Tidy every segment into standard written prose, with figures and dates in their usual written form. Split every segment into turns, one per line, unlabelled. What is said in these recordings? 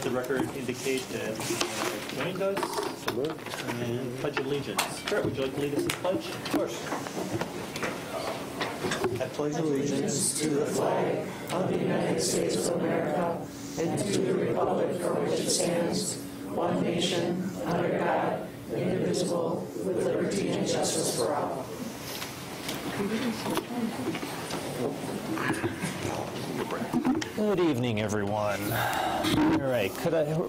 the record indicate that you have joined us. So moved. And pledge allegiance. Kurt, would you like to lead us in the pledge? Of course.
I pledge allegiance to the flag of the United States of America and to the republic for which it stands, one nation, under God, indivisible, with liberty and justice for all.
Good evening, everyone. All right,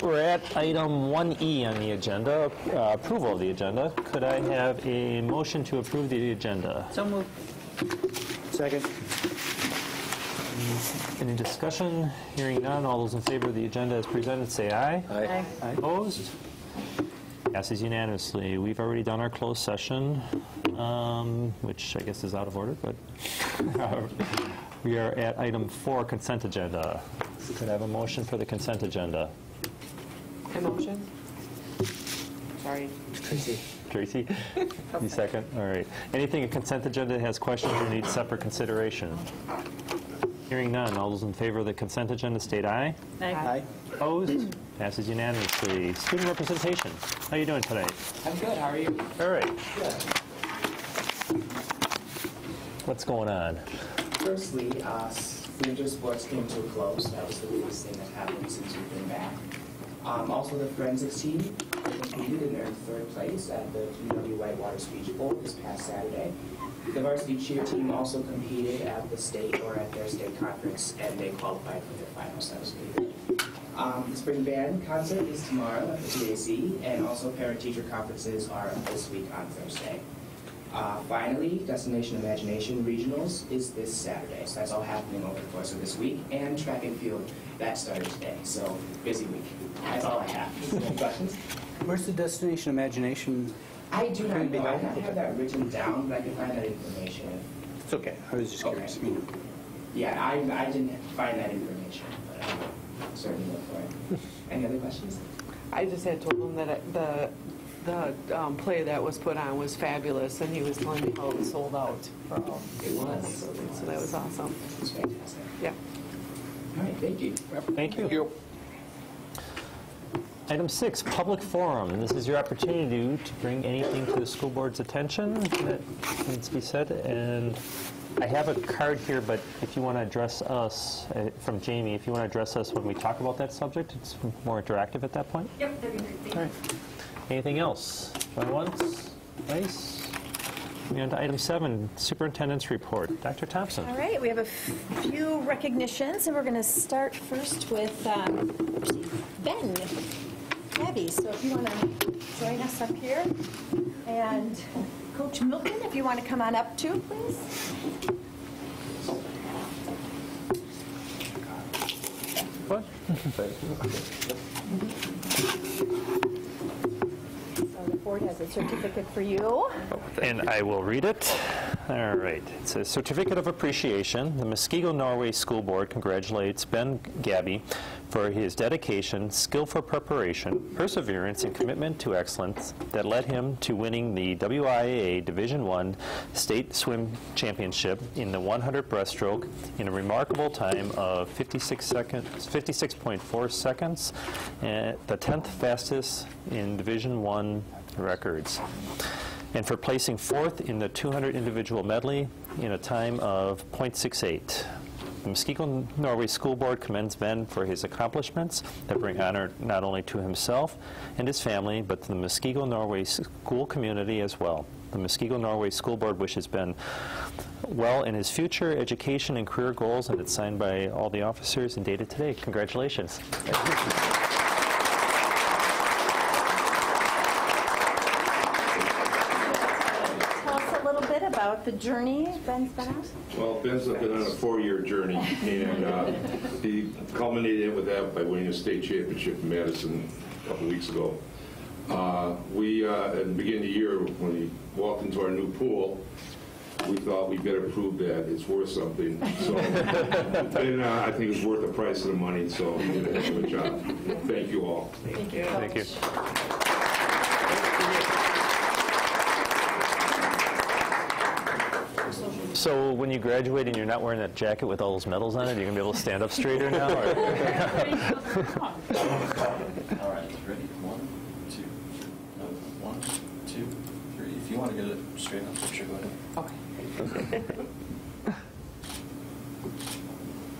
we're at item 1E on the agenda, approval of the agenda. Could I have a motion to approve the agenda?
So moved.
Second.
Any discussion? Hearing none, all those in favor of the agenda as presented say aye.
Aye.
Opposed? Passes unanimously. We've already done our closed session, which I guess is out of order, but we are at item 4, consent agenda. Could I have a motion for the consent agenda?
A motion? Sorry.
Tracy? You second? All right. Anything in consent agenda has questions or needs separate consideration? Hearing none, all those in favor of the consent agenda state aye.
Aye.
Opposed? Passes unanimously. Student representation. How are you doing tonight?
I'm good. How are you?
All right.
Good.
What's going on?
Firstly, winter sports came to a close. That was the biggest thing that happened since we've been back. Also, the forensics team competed in their 3rd place at the UW Whitewater Speech Bowl this past Saturday. The varsity cheer team also competed at the state or at their state conference, and they qualified for their finals. That was pretty good. The spring band concert is tomorrow at the TAC, and also parent-teacher conferences are this week on Thursday. Finally, Destination Imagination Regionals is this Saturday, so that's all happening over the course of this week, and track and field, that started today, so busy week. That's all I have. Any questions?
Where's the Destination Imagination?
I do not know. I don't have that written down, but I can find that information.
It's okay. I was just curious.
Okay. Yeah, I didn't find that information, but I'll certainly look for it. Any other questions?
I just had told him that the play that was put on was fabulous, and he was telling me how it was sold out for all.
It was.
So that was awesome.
It was fantastic.
Yeah.
All right, thank you.
Thank you. Item 6, public forum. This is your opportunity to bring anything to the school board's attention that needs to be said. And I have a card here, but if you want to address us, from Jamie, if you want to address us when we talk about that subject, it's more interactive at that point.
Yep, that'd be great. Thank you.
All right. Anything else? Going once? Twice? Moving on to item 7, superintendent's report. Dr. Thompson.
All right, we have a few recognitions, and we're going to start first with Ben. Abby, so if you want to join us up here. And Coach Milton, if you want to come on up too, please.
What?
So the board has a certificate for you.
And I will read it. All right. It says, Certificate of Appreciation. The Muskego Norway School Board congratulates Ben Gabby for his dedication, skillful preparation, perseverance, and commitment to excellence that led him to winning the WIAA Division I State Swim Championship in the 100 breaststroke in a remarkable time of 56.4 seconds, and the 10th fastest in Division I records. And for placing 4th in the 200 individual medley in a time of .68. The Muskego Norway School Board commends Ben for his accomplishments that bring honor not only to himself and his family, but to the Muskego Norway school community as well. The Muskego Norway School Board wishes Ben well in his future education and career goals, and it's signed by all the officers and dated today. Congratulations.
About the journey Ben's been on?
Well, Ben's been on a 4-year journey, and he culminated with that by winning a state championship in Madison a couple weeks ago. We, at the beginning of the year, when we walked into our new pool, we thought we'd better prove that it's worth something. So, and I think it's worth the price of the money, so he did a heck of a job. Thank you all.
Thank you.
Thank you. So when you graduate and you're not wearing that jacket with all those medals on it, you're going to be able to stand up straighter now? Or?
All right, ready? 1, 2, 1, 2, 3. If you want to get it straight up, sure, go ahead.
Okay.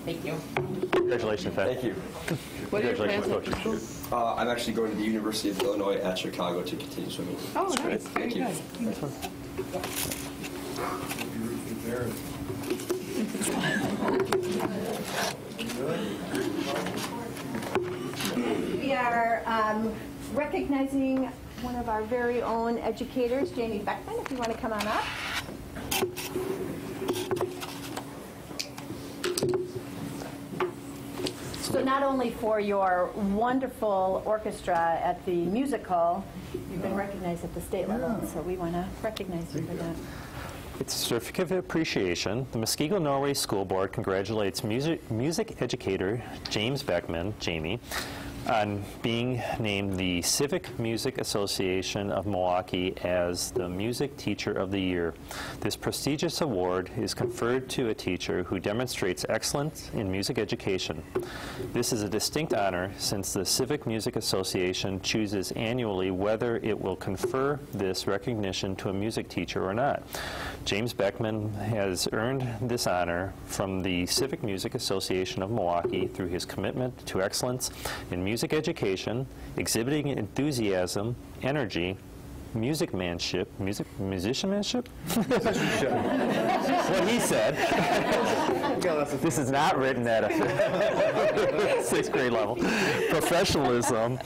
Thank you.
Congratulations, Pat.
Thank you.
What are your plans
Congratulations,
after school?
I'm actually going to the University of Illinois at Chicago to continue swimming.
Oh, nice. Very
Thank you.
good.
We are recognizing one of our very own educators, Jamie Beckman, if you want to come on up. So not only for your wonderful orchestra at the music hall, you've been recognized at the state level, so we want to recognize you for that.
It's a certificate of appreciation. The Muskego Norway School Board congratulates music educator James Beckman, Jamie, on being named the Civic Music Association of Milwaukee as the Music Teacher of the Year. This prestigious award is conferred to a teacher who demonstrates excellence in music education. This is a distinct honor since the Civic Music Association chooses annually whether it will confer this recognition to a music teacher or not. James Beckman has earned this honor from the Civic Music Association of Milwaukee through his commitment to excellence in music education, exhibiting enthusiasm, energy, musicianship? What he said. This is not written at a 6th grade level. Professionalism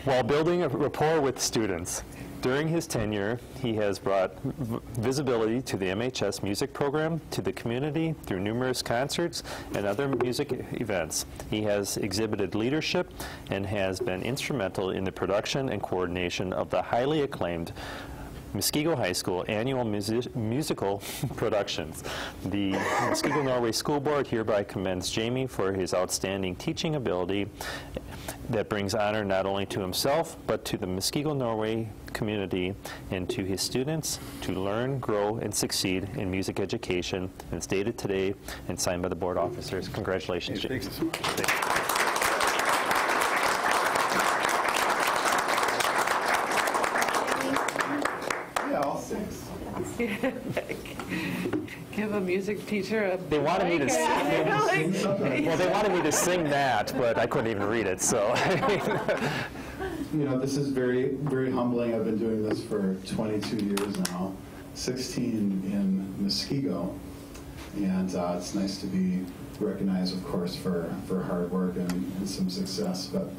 while building a rapport with students. During his tenure, he has brought visibility to the MHS music program to the community through numerous concerts and other music events. He has exhibited leadership and has been instrumental in the production and coordination of the highly acclaimed Muskego High School annual musical productions. The Muskego Norway School Board hereby commends Jamie for his outstanding teaching ability that brings honor not only to himself, but to the Muskego Norway community and to his students to learn, grow, and succeed in music education. And it's dated today and signed by the board officers. Congratulations, Jamie.
Thanks so much.
Give a music teacher a
They wanted me to
break.
well, they wanted me to sing that, but I couldn't even read it, so.
You know, this is very, very humbling. I've been doing this for 22 years now, 16 in Muskego, and it's nice to be recognized, of course, for hard work and some success. But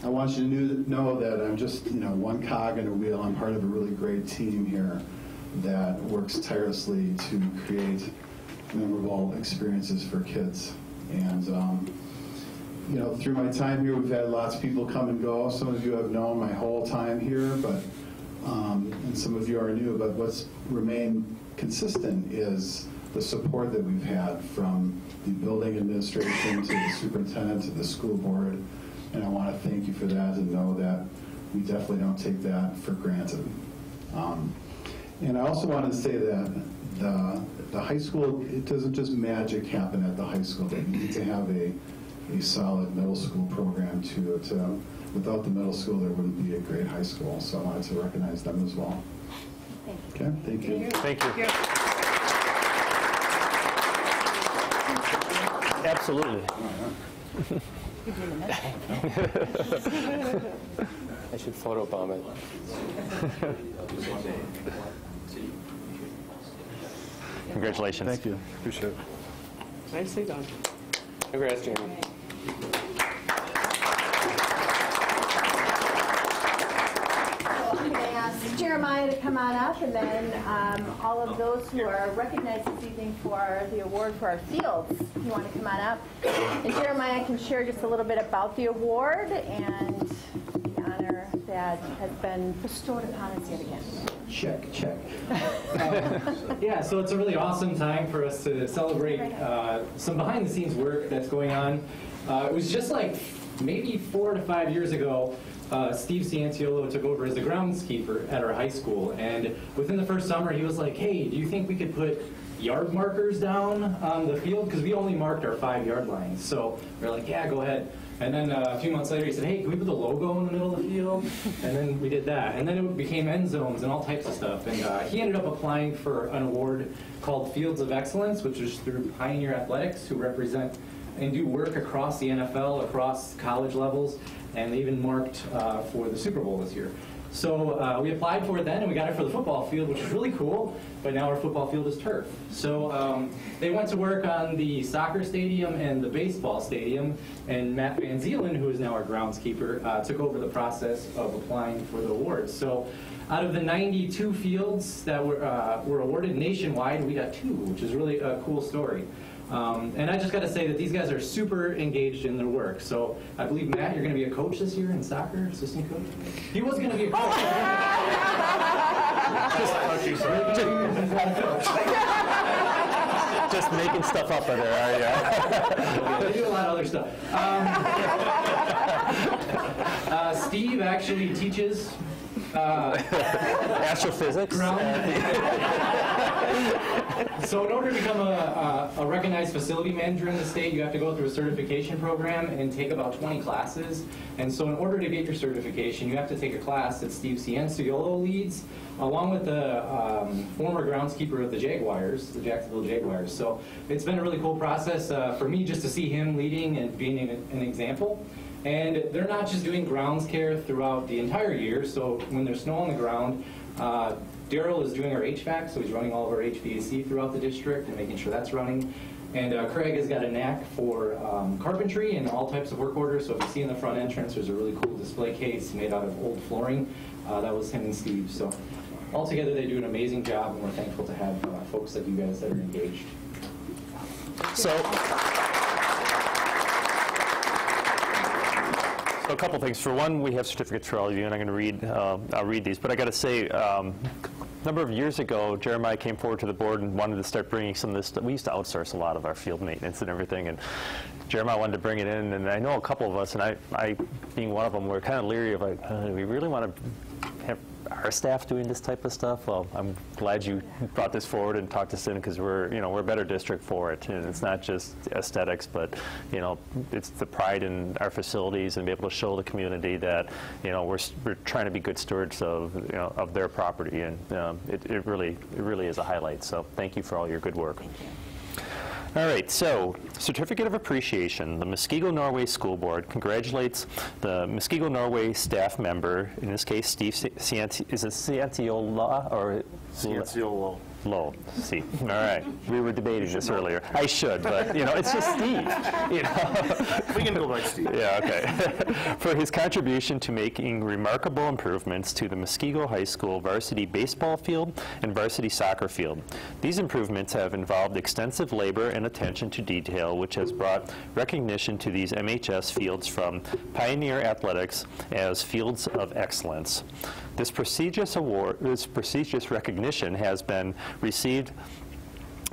I want you to know that I'm just, one cog in a wheel. I'm part of a really great team here that works tirelessly to create memorable experiences for kids. And through my time here, we've had lots of people come and go. Some of you have known my whole time here, but and some of you are new. But what's remained consistent is the support that we've had from the building administration to the superintendent to the school board. And I want to thank you for that and know that we definitely don't take that for granted. And I also want to say that the high school, it doesn't just magic happen at the high school. We need to have a solid middle school program too. Without the middle school, there wouldn't be a great high school. So I wanted to recognize them as well. Okay, thank you.
Thank you. Absolutely.
I should photobomb it.
Congratulations.
Thank you. Appreciate it.
Nicely done.
Congrats, Jamie.
I'm going to ask Jeremiah to come on up, and then all of those who are recognized this evening for the award for our fields, if you want to come on up. And Jeremiah can share just a little bit about the award and the honor that has been bestowed upon us yet again.
Check. Yeah, so it's a really awesome time for us to celebrate some behind-the-scenes work that's going on. It was just like maybe 4 to 5 years ago, Steve Cianciolo took over as the groundskeeper at our high school, and within the first summer he was like, hey, do you think we could put yard markers down on the field because we only marked our 5-yard lines. So we're like, yeah, go ahead. And then a few months later, he said, hey, can we put the logo in the middle of the field? And then we did that. And then it became end zones and all types of stuff. And he ended up applying for an award called Fields of Excellence, which is through Pioneer Athletics, who represent and do work across the NFL, across college levels, and they even marked for the Super Bowl this year. So we applied for it then, and we got it for the football field, which is really cool, but now our football field is turf. So they went to work on the soccer stadium and the baseball stadium, and Matt Van Zeelen, who is now our groundskeeper, took over the process of applying for the awards. So out of the 92 fields that were awarded nationwide, we got 2, which is really a cool story. And I just got to say that these guys are super engaged in their work. So I believe, Matt, you're going to be a coach this year in soccer, assistant coach? He was going to be a coach.
Just making stuff up in there, are you?
They do a lot of other stuff. Steve actually teaches
astrophysics.
So in order to become a recognized facility manager in the state, you have to go through a certification program and take about 20 classes. And so in order to get your certification, you have to take a class that Steve Cianciolo leads, along with the former groundskeeper of the Jaguars, the Jacksonville Jaguars. So it's been a really cool process for me just to see him leading and being an example. And they're not just doing grounds care throughout the entire year. So when there's snow on the ground, Daryl is doing our HVAC, so he's running all of our HVAC throughout the district and making sure that's running. And Craig has got a knack for carpentry and all types of work orders. So if you see in the front entrance, there's a really cool display case made out of old flooring. That was him and Steve. So altogether, they do an amazing job, and we're thankful to have folks like you guys that are engaged.
So a couple things. For one, we have certificates for all of you, and I'm going to read. I'll read these. But I got to say, a number of years ago, Jeremiah came forward to the board and wanted to start bringing some of this. We used to outsource a lot of our field maintenance and everything, and Jeremiah wanted to bring it in. And I know a couple of us, and I being one of them, were kind of leery of like, do we really want to have our staff doing this type of stuff? Well, I'm glad you brought this forward and talked us in, because we're a better district for it, and it's not just aesthetics, but it's the pride in our facilities and be able to show the community that we're trying to be good stewards of their property, and it really is a highlight. So thank you for all your good work. All right, so Certificate of Appreciation. The Muskego Norway School Board congratulates the Muskego Norway staff member, in this case, Steve Cianciola, or
Cianciolo.
Low. See. All right. We were debating this earlier. I should, but it's just Steve.
We can go by Steve.
Yeah. Okay. For his contribution to making remarkable improvements to the Muskego High School varsity baseball field and varsity soccer field. These improvements have involved extensive labor and attention to detail, which has brought recognition to these MHS fields from Pioneer Athletics as fields of excellence. This prestigious recognition has been received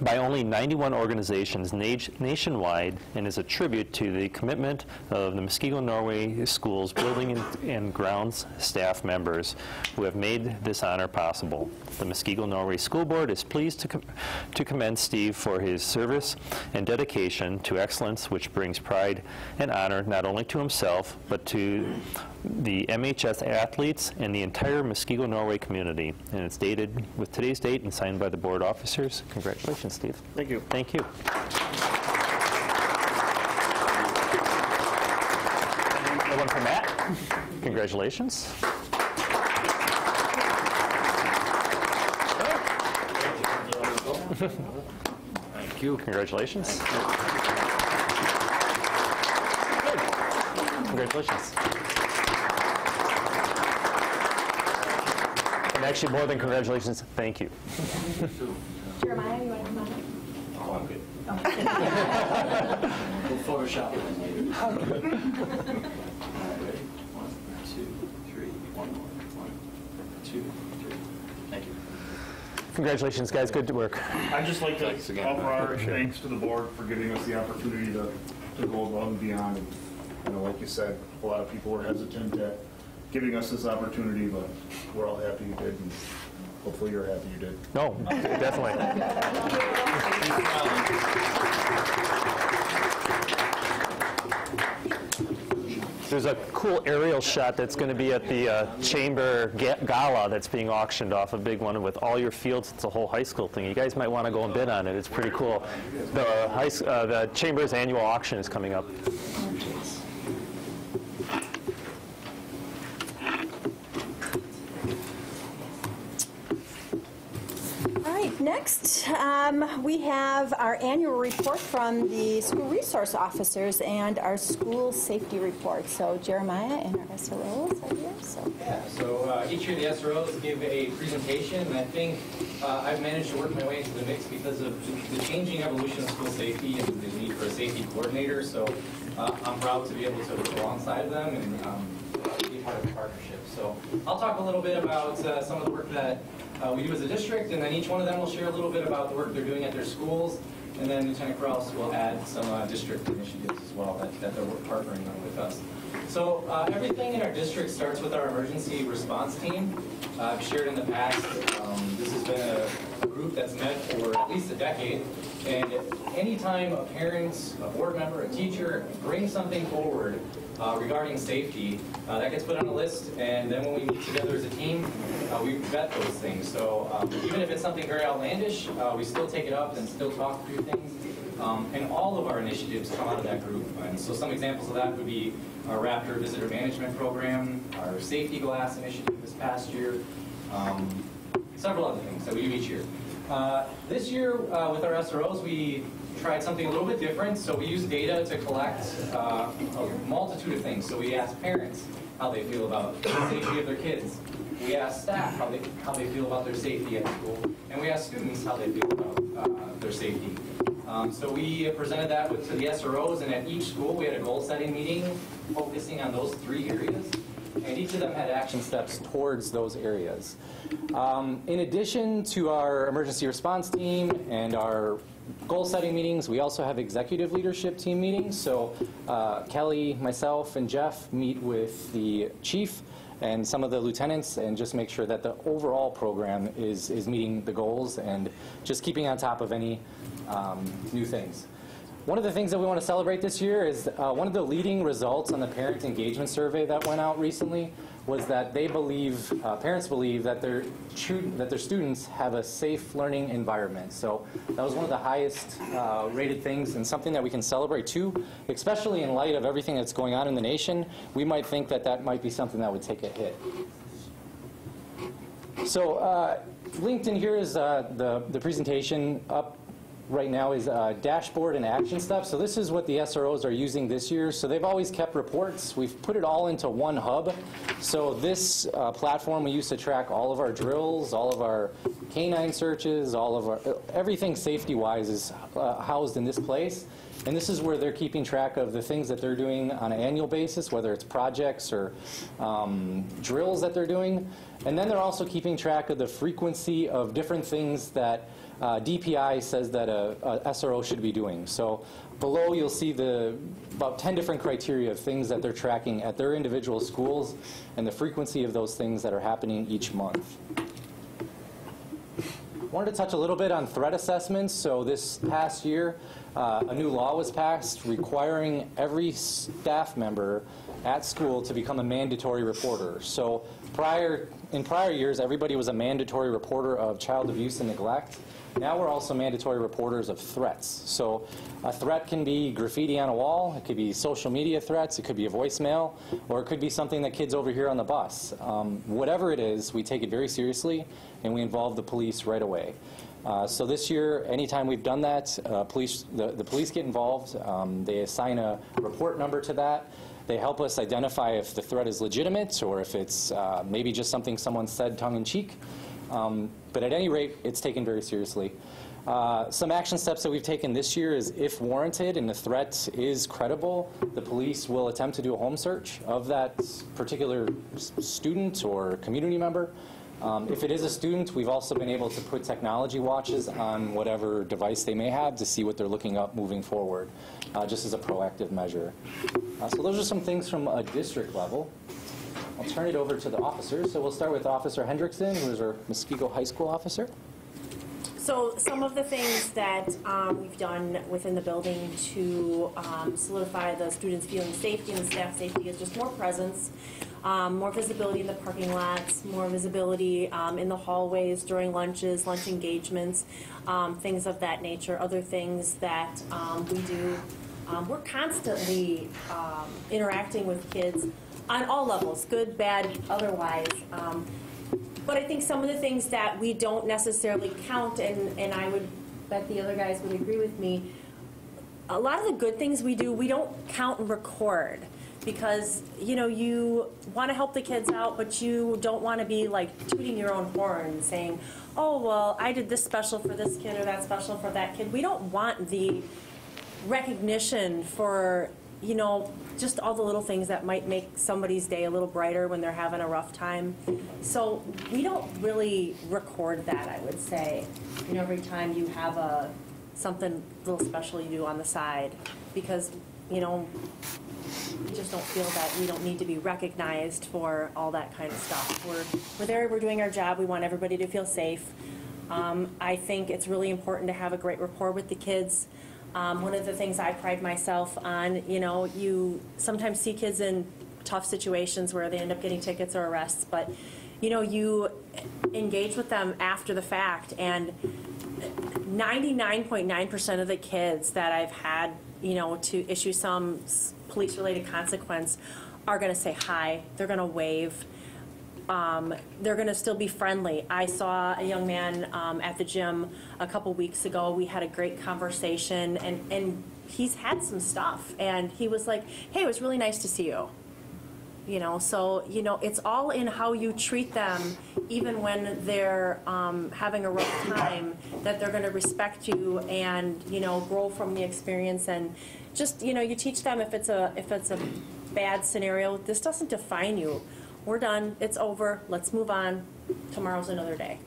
by only 91 organizations nationwide, and is a tribute to the commitment of the Muskego Norway Schools building and grounds staff members who have made this honor possible. The Muskego Norway School Board is pleased to commend Steve for his service and dedication to excellence, which brings pride and honor not only to himself, but to the MHS athletes and the entire Muskego Norway community. And it's dated with today's date and signed by the board officers. Congratulations, Steve.
Thank you.
Thank you. And one for Matt. Congratulations.
Thank you.
Congratulations. Good. Congratulations. And actually, more than congratulations, thank you.
Jeremiah, you want to come on up?
Oh, I'm good. We'll Photoshop it in later. All right, ready? 1, 2, 3. 1 more. 1, 2, 3. Thank you.
Congratulations, guys. Good work.
I'd just like to offer our thanks to the board for giving us the opportunity to go above and beyond. And, like you said, a lot of people were hesitant at giving us this opportunity, but we're all happy you did. And hopefully you're happy you did.
No, definitely. There's a cool aerial shot that's going to be at the Chamber Gala that's being auctioned off, a big one with all your fields. It's a whole high school thing. You guys might want to go and bid on it. It's pretty cool. The Chamber's annual auction is coming up.
Next, we have our annual report from the school resource officers and our school safety report. So Jeremiah and our SROs are here.
Yeah, so each year the SROs give a presentation, and I think I've managed to work my way into the mix because of the changing evolution of school safety and the need for a safety coordinator. So I'm proud to be able to work alongside of them and be part of the partnership. So I'll talk a little bit about some of the work that we do as a district, and then each one of them will share a little bit about the work they're doing at their schools, and then Lieutenant Krause will add some district initiatives as well that they're partnering on with us. So everything in our district starts with our emergency response team. I've shared in the past, this has been a group that's met for at least a decade, and anytime a parent, a board member, a teacher brings something forward regarding safety, that gets put on a list, and then when we meet together as a team, we vet those things. So even if it's something very outlandish, we still take it up and still talk through things. And all of our initiatives come out of that group. And so some examples of that would be our Raptor Visitor Management Program, our Safety Glass Initiative this past year, several other things that we do each year. This year, with our SROs, we tried something a little bit different. So we use data to collect a multitude of things. So we asked parents how they feel about the safety of their kids. We asked staff how they feel about their safety at school. And we asked students how they feel about their safety. So we presented that to the SROs, and at each school we had a goal-setting meeting focusing on those 3 areas. And each of them had action steps towards those areas. In addition to our emergency response team and our goal-setting meetings, we also have executive leadership team meetings. So Kelly, myself, and Jeff meet with the chief and some of the lieutenants and just make sure that the overall program is meeting the goals and just keeping on top of any new things. One of the things that we want to celebrate this year is one of the leading results on the parent engagement survey that went out recently was that they believe, parents believe that their students have a safe learning environment. So that was one of the highest rated things and something that we can celebrate too, especially in light of everything that's going on in the nation. We might think that that might be something that would take a hit. So linked in here is the presentation up right now is dashboard and action steps. So this is what the SROs are using this year. So they've always kept reports. We've put it all into one hub. So this platform we use to track all of our drills, all of our canine searches, all of our everything safety-wise is housed in this place. And this is where they're keeping track of the things that they're doing on an annual basis, whether it's projects or drills that they're doing. And then they're also keeping track of the frequency of different things that DPI says that a SRO should be doing. So below you'll see about 10 different criteria of things that they're tracking at their individual schools and the frequency of those things that are happening each month. I wanted to touch a little bit on threat assessments. So this past year, a new law was passed requiring every staff member at school to become a mandatory reporter. So in prior years, everybody was a mandatory reporter of child abuse and neglect. Now we're also mandatory reporters of threats. So a threat can be graffiti on a wall, it could be social media threats, it could be a voicemail, or it could be something that kids overhear on the bus. Whatever it is, we take it very seriously and we involve the police right away. So this year, anytime we've done that, the police get involved. They assign a report number to that. They help us identify if the threat is legitimate or if it's maybe just something someone said tongue-in-cheek. But at any rate, it's taken very seriously. Some action steps that we've taken this year is if warranted and the threat is credible, the police will attempt to do a home search of that particular student or community member. If it is a student, we've also been able to put technology watches on whatever device they may have to see what they're looking up moving forward, just as a proactive measure. So those are some things from a district level. I'll turn it over to the officers. So we'll start with Officer Hendrickson, who is our Muskego High School officer.
So some of the things that we've done within the building to solidify the students' feeling safety and the staff safety is just more presence, more visibility in the parking lots, more visibility in the hallways during lunches, lunch engagements, things of that nature. Other things that we do, we're constantly interacting with kids on all levels, good, bad, otherwise. But I think some of the things that we don't necessarily count, and I would bet the other guys would agree with me, a lot of the good things we do, we don't count and record. Because, you know, you want to help the kids out, but you don't want to be like tooting your own horn saying, oh, well, I did this special for this kid or that special for that kid. We don't want the recognition for, you know, just all the little things that might make somebody's day a little brighter when they're having a rough time. So we don't really record that, I would say. You know, every time you have something little special you do on the side, because, you know, we just don't feel that we don't need to be recognized for all that kind of stuff. We're there, we're doing our job, we want everybody to feel safe. I think it's really important to have a great rapport with the kids. One of the things I pride myself on, you know, you sometimes see kids in tough situations where they end up getting tickets or arrests, but, you know, you engage with them after the fact, and 99.9% of the kids that I've had, you know, to issue some police-related consequence are going to say hi, they're going to wave, they're going to still be friendly. I saw a young man at the gym a couple weeks ago. We had a great conversation, and he's had some stuff, and he was like, hey, it was really nice to see you. You know, so, you know, it's all in how you treat them, even when they're having a rough time, that they're going to respect you and, you know, grow from the experience. And just, you know, you teach them if it's a bad scenario, this doesn't define you. We're done. It's over. Let's move on. Tomorrow's another day.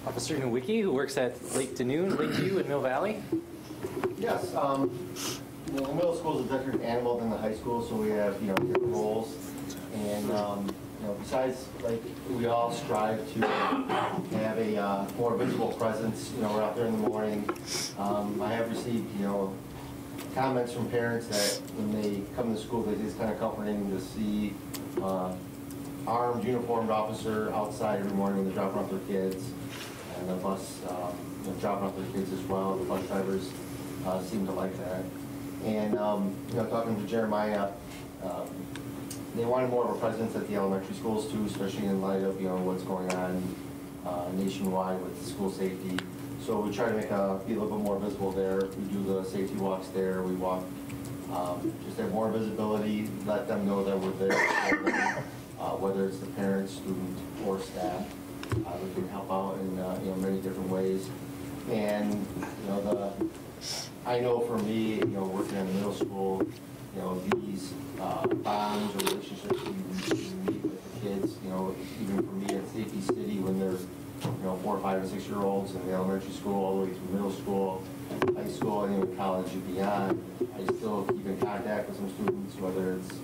Officer Nowicki, who works at Lakeview, in Mill Valley.
Yes. You know, the middle school is a different animal than the high school, so we have, you know, different roles. And, you know, besides, like, we all strive to have a more visible presence. You know, we're out there in the morning. I have received, you know, comments from parents that when they come to school, it's kind of comforting to see armed, uniformed officer outside every morning when they're dropping off their kids, and the bus you know, dropping off their kids as well. The bus drivers seem to like that. And you know, talking to Jeremiah, they wanted more of a presence at the elementary schools too, especially in light of, you know, what's going on nationwide with school safety. So we try to be a little bit more visible there. We do the safety walks there. We walk, just have more visibility, let them know that we're there for them, whether it's the parents, student, or staff. We can help out in you know, many different ways. And you know, I know for me, you know, working in the middle school, you know, these bonds or relationships we meet with the kids, you know, even for me at Safety City when they're, you know, 4, 5, and 6-year-olds in the elementary school all the way through middle school, high school, and even college and beyond, I still keep in contact with some students, whether it's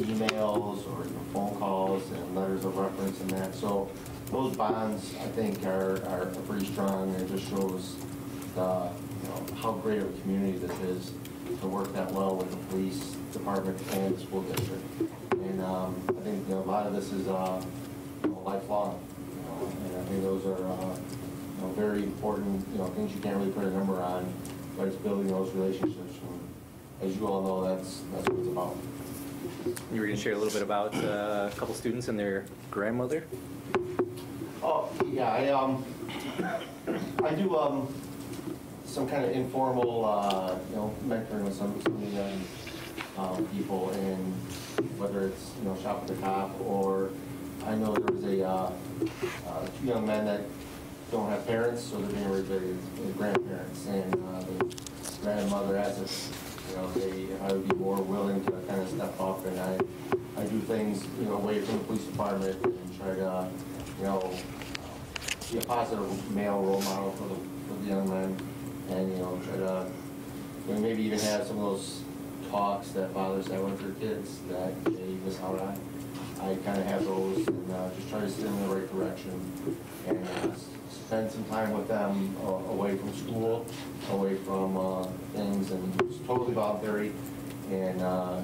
emails or, you know, phone calls and letters of reference and that. So those bonds, I think, are pretty strong, and it just shows the, you know, how great of a community this is to work that well with the police department and the school district. And I think, you know, a lot of this is you know, lifelong. And I think those are you know, very important, you know, things you can't really put a number on, but it's building those relationships. And as you all know, that's what it's about.
You were going to share a little bit about a couple students and their grandmother.
Oh yeah, I do some kind of informal you know, mentoring with some of the young people, and whether it's, you know, shop at the cop, or I know there was a 2 young men that don't have parents, so they're being raised by grandparents, and the grandmother asked if, you know, if I would be more willing to kind of step up, and I do things, you know, away from the police department and try to, you know, be a positive male role model for the young men, and, you know, try to, you know, maybe even have some of those talks that fathers have with their kids that they miss out on. I kind of have those and just try to steer them in the right direction and spend some time with them away from school, away from things, and it's totally voluntary. And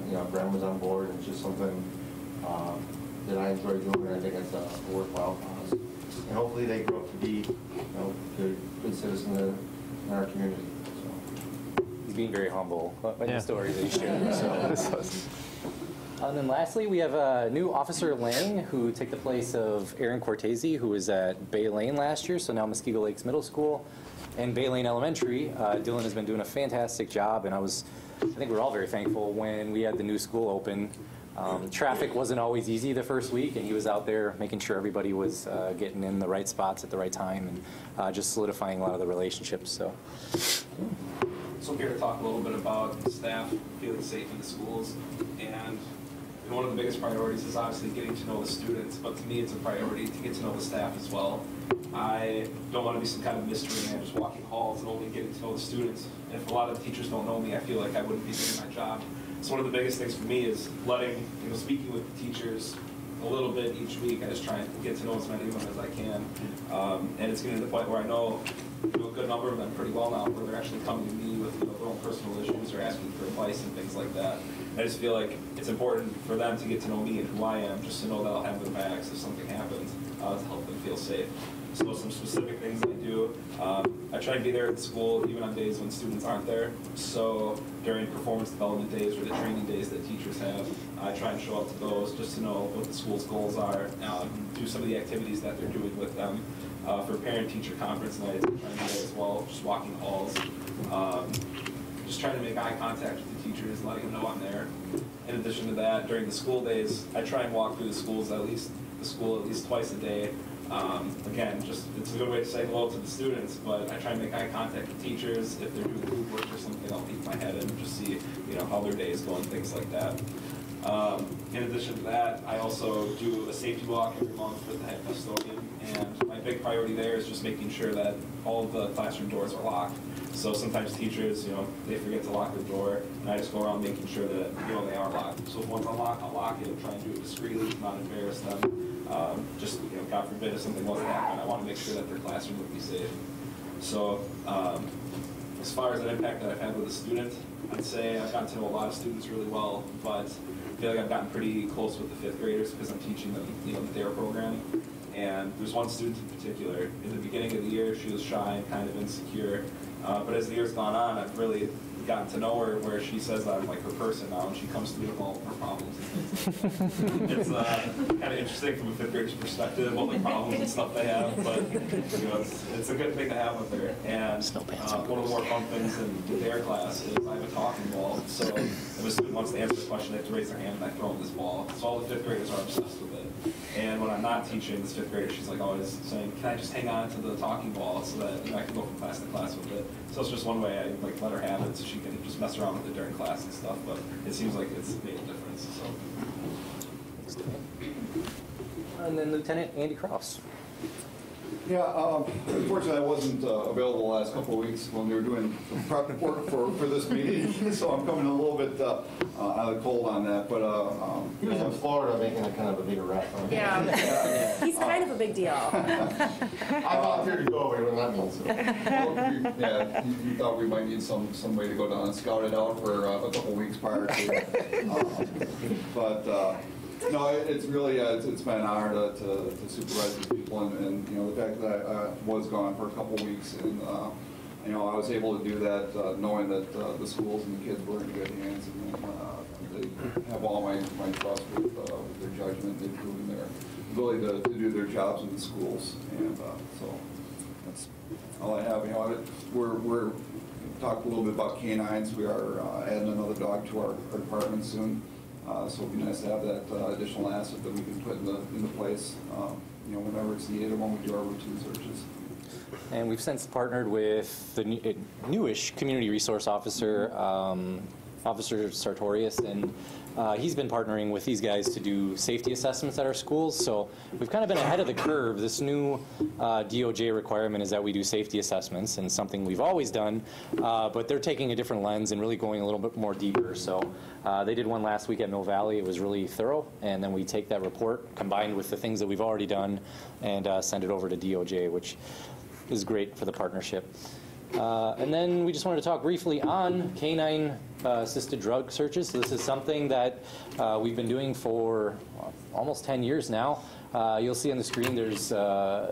you know, Grandma's on board, and it's just something that I enjoy doing, and I think it's a worthwhile cause. And hopefully they grow up to be, you know, good citizens in our community. So.
He's being very humble in the story that he shared. So. And then lastly, we have a new Officer Lang, who took the place of Aaron Cortese, who was at Bay Lane last year, so now Muskego Lakes Middle School. And Bay Lane Elementary, Dylan has been doing a fantastic job, and I think we're all very thankful when we had the new school open. Traffic wasn't always easy the first week, and he was out there making sure everybody was getting in the right spots at the right time, and just solidifying a lot of the relationships. So
I'm here to talk a little bit about staff feeling safe in the schools, and one of the biggest priorities is obviously getting to know the students, but to me it's a priority to get to know the staff as well. I don't want to be some kind of mystery man just walking halls and only getting to know the students. And if a lot of the teachers don't know me, I feel like I wouldn't be doing my job. So one of the biggest things for me is speaking with the teachers a little bit each week. I just try and get to know as many of them as I can. And it's getting to the point where I know a good number of them pretty well now, where they're actually coming to me with their own personal issues or asking for advice and things like that. I just feel like it's important for them to get to know me and who I am, just to know that I'll have their backs if something happens, to help them feel safe. So some specific things I do, I try and be there at school even on days when students aren't there. So during performance development days or the training days that teachers have, I try and show up to those just to know what the school's goals are, do some of the activities that they're doing with them. For parent-teacher conference nights, I try and do that as well, just walking halls. Just trying to make eye contact with the teachers, letting them know I'm there. In addition to that, during the school days, I try and walk through the school at least twice a day. Again, it's a good way to say hello to the students, but I try and make eye contact with teachers. If they're doing group work or something, I'll peek my head in and just see, how their day is going, things like that. In addition to that, I also do a safety walk every month with the head custodian, and my big priority there is just making sure that all of the classroom doors are locked. So sometimes teachers, they forget to lock their door, and I just go around making sure that, they are locked. So if one's unlocked, I'll lock it and try and do it discreetly, not embarrass them. God forbid if something was to happen, I want to make sure that their classroom would be safe. So as far as an impact that I've had with a student, I'd say I've gotten to know a lot of students really well, but I feel like I've gotten pretty close with the 5th graders because I'm teaching them, the DARE program. And there's one student in particular. In the beginning of the year, she was shy and kind of insecure. But as the year's gone on, I've really gotten to know her, where she says that I'm like her person now, and she comes to me with all of her problems. It's kind of interesting from a 5th grader's perspective, all the problems and stuff they have, but it's a good thing to have with her. And one of the more fun things in their class is I have a talking wall. So if a student wants to answer a question, they have to raise their hand, and I throw them this ball. So all the 5th graders are obsessed with it. And when I'm not teaching this 5th grader, she's like always saying, "Can I just hang on to the talking ball so that I can go from class to class with it?" So it's just one way I let her have it, so she can just mess around with it during class and stuff. But it seems like it's made a difference. So.
And then Lieutenant Andy Cross.
Yeah, unfortunately I wasn't available the last couple of weeks when we were doing prep work for this meeting, so I'm coming a little bit out of the cold on that. But
he was in Florida making a kind of a bigger rap.
Yeah, he's kind of a big deal.
I volunteered to go over here, what that means. So. You thought we might need some way to go down and scout it out for a couple of weeks prior to. No, it's really it's been an honor to supervise these people, and the fact that I was gone for a couple of weeks, and I was able to do that knowing that the schools and the kids were in good hands, and they have all my trust with their judgment. They've proven their ability to do their jobs in the schools, and so that's all I have. We're talked a little bit about canines. We are adding another dog to our department soon. So it'd be nice to have that additional asset that we can put into place, whenever it's needed when we do our routine searches.
And we've since partnered with the newish community resource officer, Officer Sartorius, and he's been partnering with these guys to do safety assessments at our schools. So we've kind of been ahead of the curve. This new DOJ requirement is that we do safety assessments, and something we've always done, but they're taking a different lens and really going a little bit more deeper. So they did one last week at Mill Valley. It was really thorough, and then we take that report combined with the things that we've already done and send it over to DOJ, which is great for the partnership. And then we just wanted to talk briefly on canine assisted drug searches. So this is something that we've been doing for almost 10 years now. You'll see on the screen there's,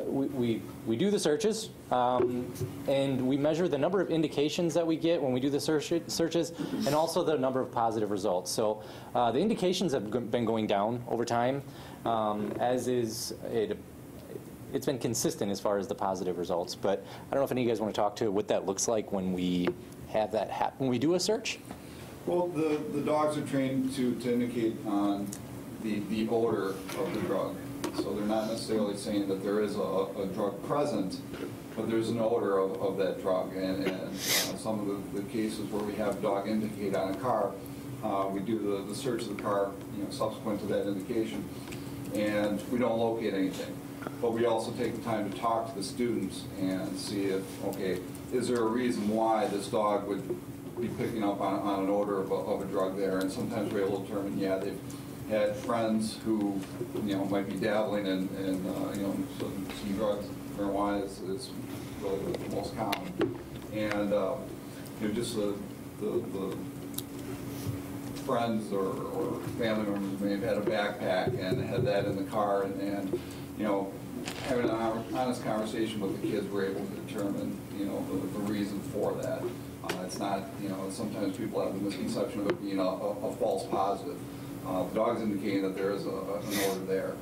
we do the searches, and we measure the number of indications that we get when we do the searches, and also the number of positive results. So the indications have been going down over time, as is it's been consistent as far as the positive results. But I don't know if any of you guys want to talk to what that looks like when we have that happen, when we do a search.
Well, the dogs are trained to indicate on the odor of the drug. So they're not necessarily saying that there is a drug present, but there's an odor of that drug. And some of the cases where we have dog indicate on a car, we do the search of the car, subsequent to that indication, and we don't locate anything. But we also take the time to talk to the students and see if, okay, is there a reason why this dog would be picking up on an odor of a drug there? And sometimes we're able to determine, yeah, they've had friends who, might be dabbling in some drugs. Marijuana is really the most common. And, just the friends or family members may have had a backpack and had that in the car, and having an honest conversation with the kids, we're able to determine, the reason for that. It's not, sometimes people have the misconception of it being a false positive. The dog's indicating that there is an odor there.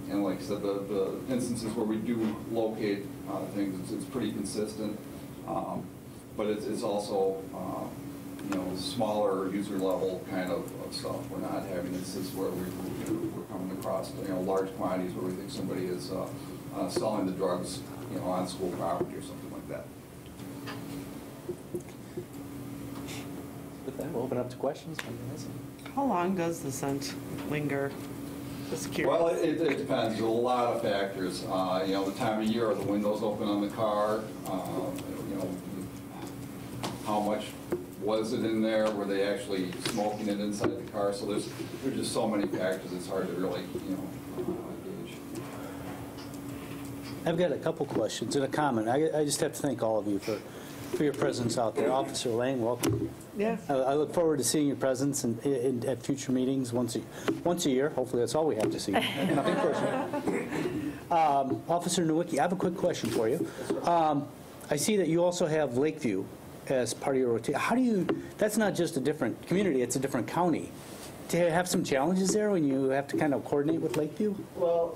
And like I said, the instances where we do locate things, it's pretty consistent. But it's also, smaller user level kind of stuff. We're not having instances where we're coming across, large quantities where we think somebody is selling the drugs, on school property or something like that.
With that, we'll open up to questions.
How long does the scent linger? Just curious.
Well, it depends. There's a lot of factors. The time of year, are the windows open on the car? How much was it in there? Were they actually smoking it inside the car? So there's just so many factors. It's hard to really, gauge.
I've got a couple questions and a comment. I just have to thank all of you for your presence out there. Officer Lang, welcome.
Yeah.
I look forward to seeing your presence at future meetings once a year. Hopefully that's all we have to see. Nothing personal. Officer Nowicki, I have a quick question for you. I see that you also have Lakeview as part of your rotation. How do you, that's not just a different community, it's a different county. Do you have some challenges there when you have to kind of coordinate with Lakeview?
Well,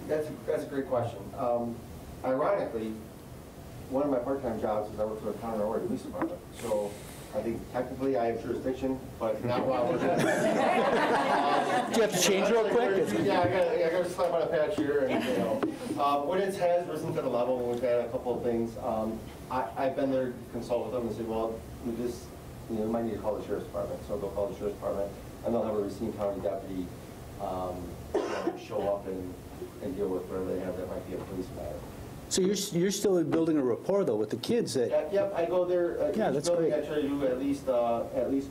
that's a great question. Ironically, one of my part-time jobs is I work for the Town of Aurora Police Department. So I think technically I have jurisdiction, but not while we're doing it.
Do you have to change real quick?
Yeah, I got to slap on a patch here. And, when it has risen to the level, when we've had a couple of things, I've been there to consult with them and say, well, we just, we might need to call the Sheriff's Department. So they'll call the Sheriff's Department, and they'll have a Racine County deputy show up and deal with whatever they have that might be a police matter.
So you're still building a rapport though with the kids.
Yep, I go there.
Yeah, that's great.
I try to do at least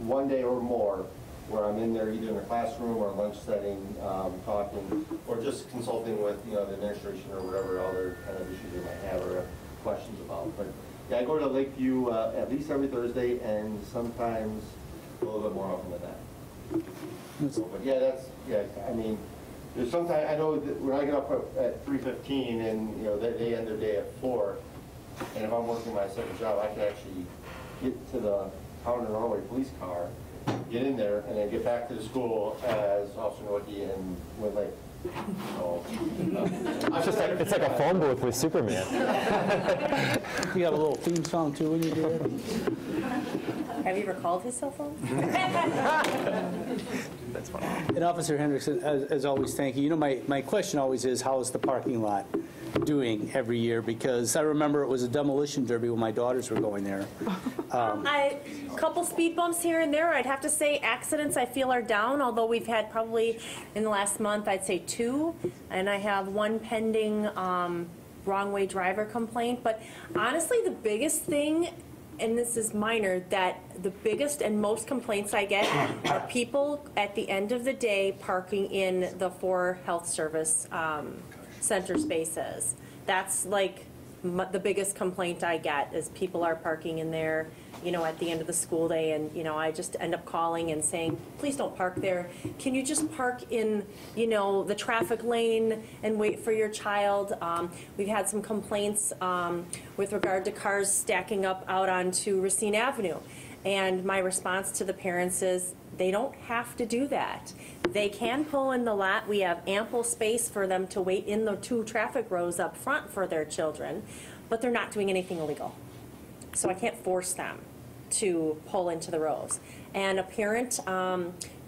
one day or more where I'm in there either in a classroom or lunch setting, talking, or just consulting with the administration or whatever other kind of issues they might have or questions about. But yeah, I go to Lakeview at least every Thursday and sometimes a little bit more often than that. So, but yeah, I mean. There's sometimes I know that when I get up at 3:15 and they end their day at 4, and if I'm working my second job, I can actually get to the Town of Norway police car, get in there, and then get back to the school as Officer Nowicki and Wood Lake. So,
it's like a phone booth with Superman.
You have a little theme song too when you do it.
Have you ever called his cell phone?
That's fine. And Officer Hendrickson, as always, thank you. My question always is, how is the parking lot? doing every year? Because I remember it was a demolition derby when my daughters were going there.
A couple speed bumps here and there. I'd have to say accidents I feel are down, although we've had probably in the last month, I'd say 2. And I have 1 pending wrong way driver complaint. But honestly, the biggest thing, and this is minor, that the biggest and most complaints I get are people at the end of the day parking in the 4 health service center spaces. That's like the biggest complaint I get is people are parking in there, you know, at the end of the school day, and, you know, I just end up calling and saying, please don't park there. Can you just park in, you know, the traffic lane and wait for your child? We've had some complaints with regard to cars stacking up out onto Racine Avenue. And my response to the parents is, they don't have to do that. They can pull in the lot. We have ample space for them to wait in the 2 traffic rows up front for their children, but they're not doing anything illegal. So I can't force them to pull into the rows. And a parent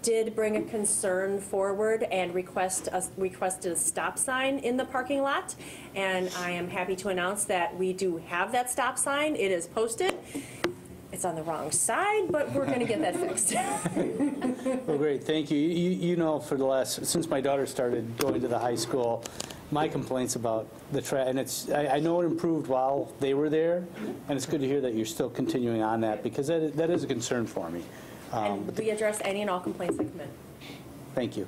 did bring a concern forward and requested a stop sign in the parking lot. And I am happy to announce that we do have that stop sign. It is posted. It's on the wrong side, but we're going to get that fixed.
Well, great, thank you. You know, for the last, since my daughter started going to the high school, my complaints about the and I know it improved while they were there, and it's good to hear that you're still continuing on that, because that is a concern for me.
And we address any and all complaints that come in.
Thank you.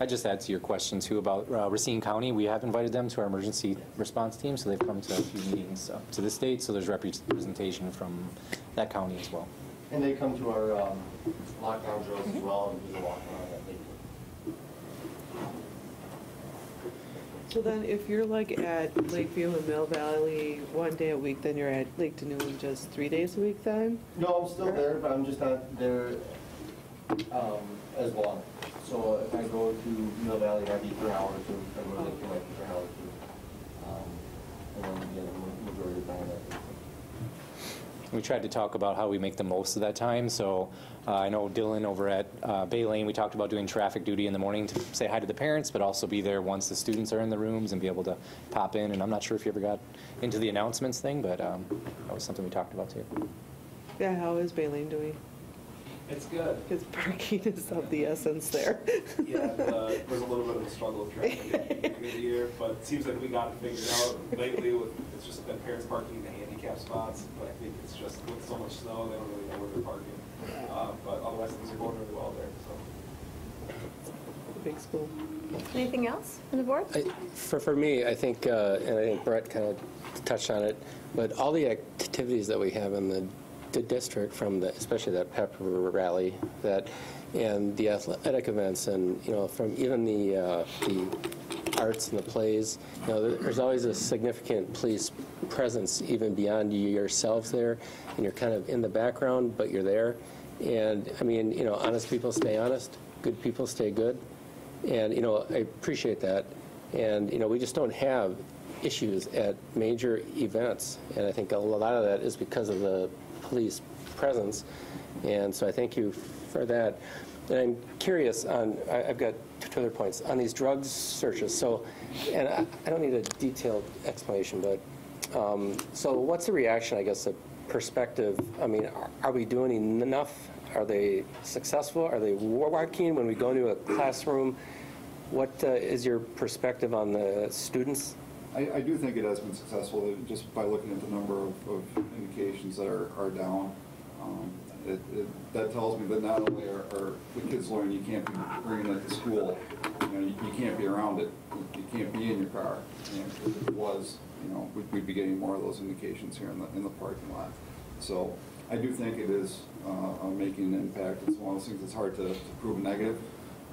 I'd just add to your question, too, about Racine County. We have invited them to our emergency response team, so they've come to a few meetings to the state, so there's representation from that county as well.
And they come to our lockdown drills as well, and do the lockdown at Lakeview.
So then if you're like at Lakeview and Mill Valley 1 day a week, then you're at Lake Danube just 3 days a week then?
No, I'm still there, but I'm just not there as long. So if I go to Mill Valley, I'd be for an hour or 2. If I go to Lakeview, I'd be for an hour or 2. And then, yeah, the majority of the time at Lakeview.
We tried to talk about how we make the most of that time. So I know Dylan over at Bay Lane, we talked about doing traffic duty in the morning to say hi to the parents, but also be there once the students are in the rooms and be able to pop in. And I'm not sure if you ever got into the announcements thing, but that was something we talked about too.
Yeah, how is Bay Lane doing?
It's good.
Because parking is of the essence there.
Yeah, there's a little bit of a struggle of traffic at the beginning of the year, but it seems like we got it figured out lately. It's just been parents parking in the handicap spots, but I think it's just with so much snow, they don't really know where they're parking. But otherwise, things are going really well there. So.
Big school.
Anything else on the board?
For me, I think, and I think Brett kind of touched on it, but all the activities that we have in the district, from especially that pep rally, and the athletic events, and from even the arts and the plays, there's always a significant police presence even beyond yourselves there, and you're kind of in the background, but you're there. And I mean, honest people stay honest, good people stay good, and I appreciate that. And we just don't have issues at major events, and I think a lot of that is because of the police presence, and so I thank you for that. And I'm curious on, I've got 2 other points on these drugs searches. So, and I don't need a detailed explanation, but so what's the reaction, I guess, the perspective? I mean, are we doing enough? Are they successful? Are they working? When we go into a classroom, what is your perspective on the students?
I do think it has been successful just by looking at the number of indications that are down. That tells me that not only are the kids learning you can't be bringing it to school, you can't be around it, you can't be in your car. And if it was, we'd be getting more of those indications here in the parking lot. So I do think it is making an impact. It's one of those things that's hard to prove negative.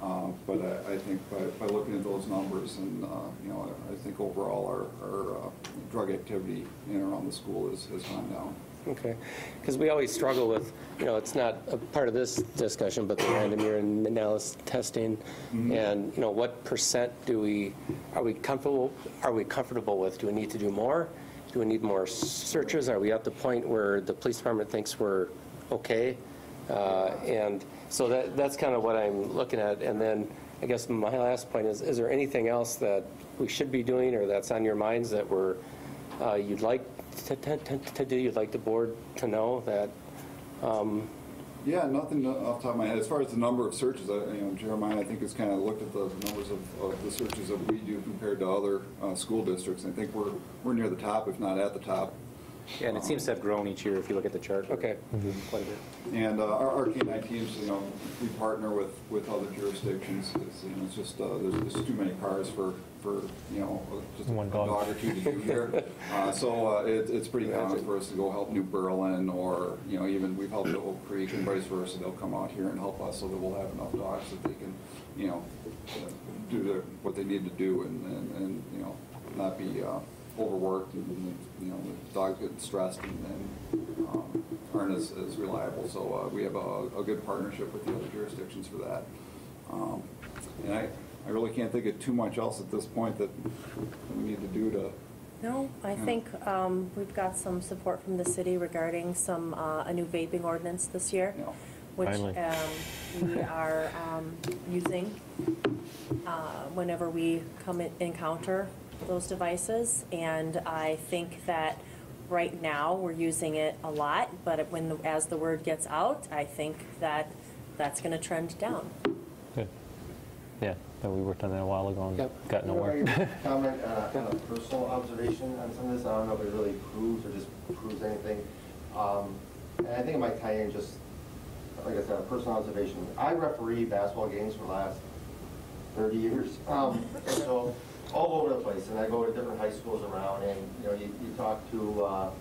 But I think by looking at those numbers, and I think overall our drug activity in and around the school has gone down.
Okay, because we always struggle with, it's not a part of this discussion, but the random urinalysis testing, and what percent are we comfortable with? Do we need to do more? Do we need more searches? Are we at the point where the police department thinks we're okay? And so that's kind of what I'm looking at. And then I guess my last point is there anything else that we should be doing or that's on your minds that you'd like to do, you'd like the board to know that?
Yeah, nothing off the top of my head. As far as the number of searches, Jeremiah, I think, has kind of looked at the numbers of the searches that we do compared to other school districts. I think we're near the top, if not at the top.
Yeah, and it seems to have grown each year if you look at the chart.
Okay.
Quite a bit.
And our K-9 teams, we partner with other jurisdictions. It's just there's too many cars for just
one
a dog or two to do here. So it's pretty common for us to go help New Berlin, or even we've helped Oak Creek and vice versa. They'll come out here and help us so that we'll have enough dogs that they can do what they need to do and not be overworked, and the dogs get stressed and aren't as reliable. So we have a good partnership with the other jurisdictions for that. And I really can't think of too much else at this point that we need to do to.
No, I think we've got some support from the city regarding a new vaping ordinance this year, which we are using whenever we encounter those devices. And I think that right now we're using it a lot, but as the word gets out, I think that that's going to trend down.
Good. Yeah, we worked on that a while ago and got nowhere.
Comment on a personal observation on some of this. I don't know if it really proves or just proves anything. And I think it might tie in just, like I said, a personal observation. I referee basketball games for the last 30 years. So all over the place, and I go to different high schools around, and you talk to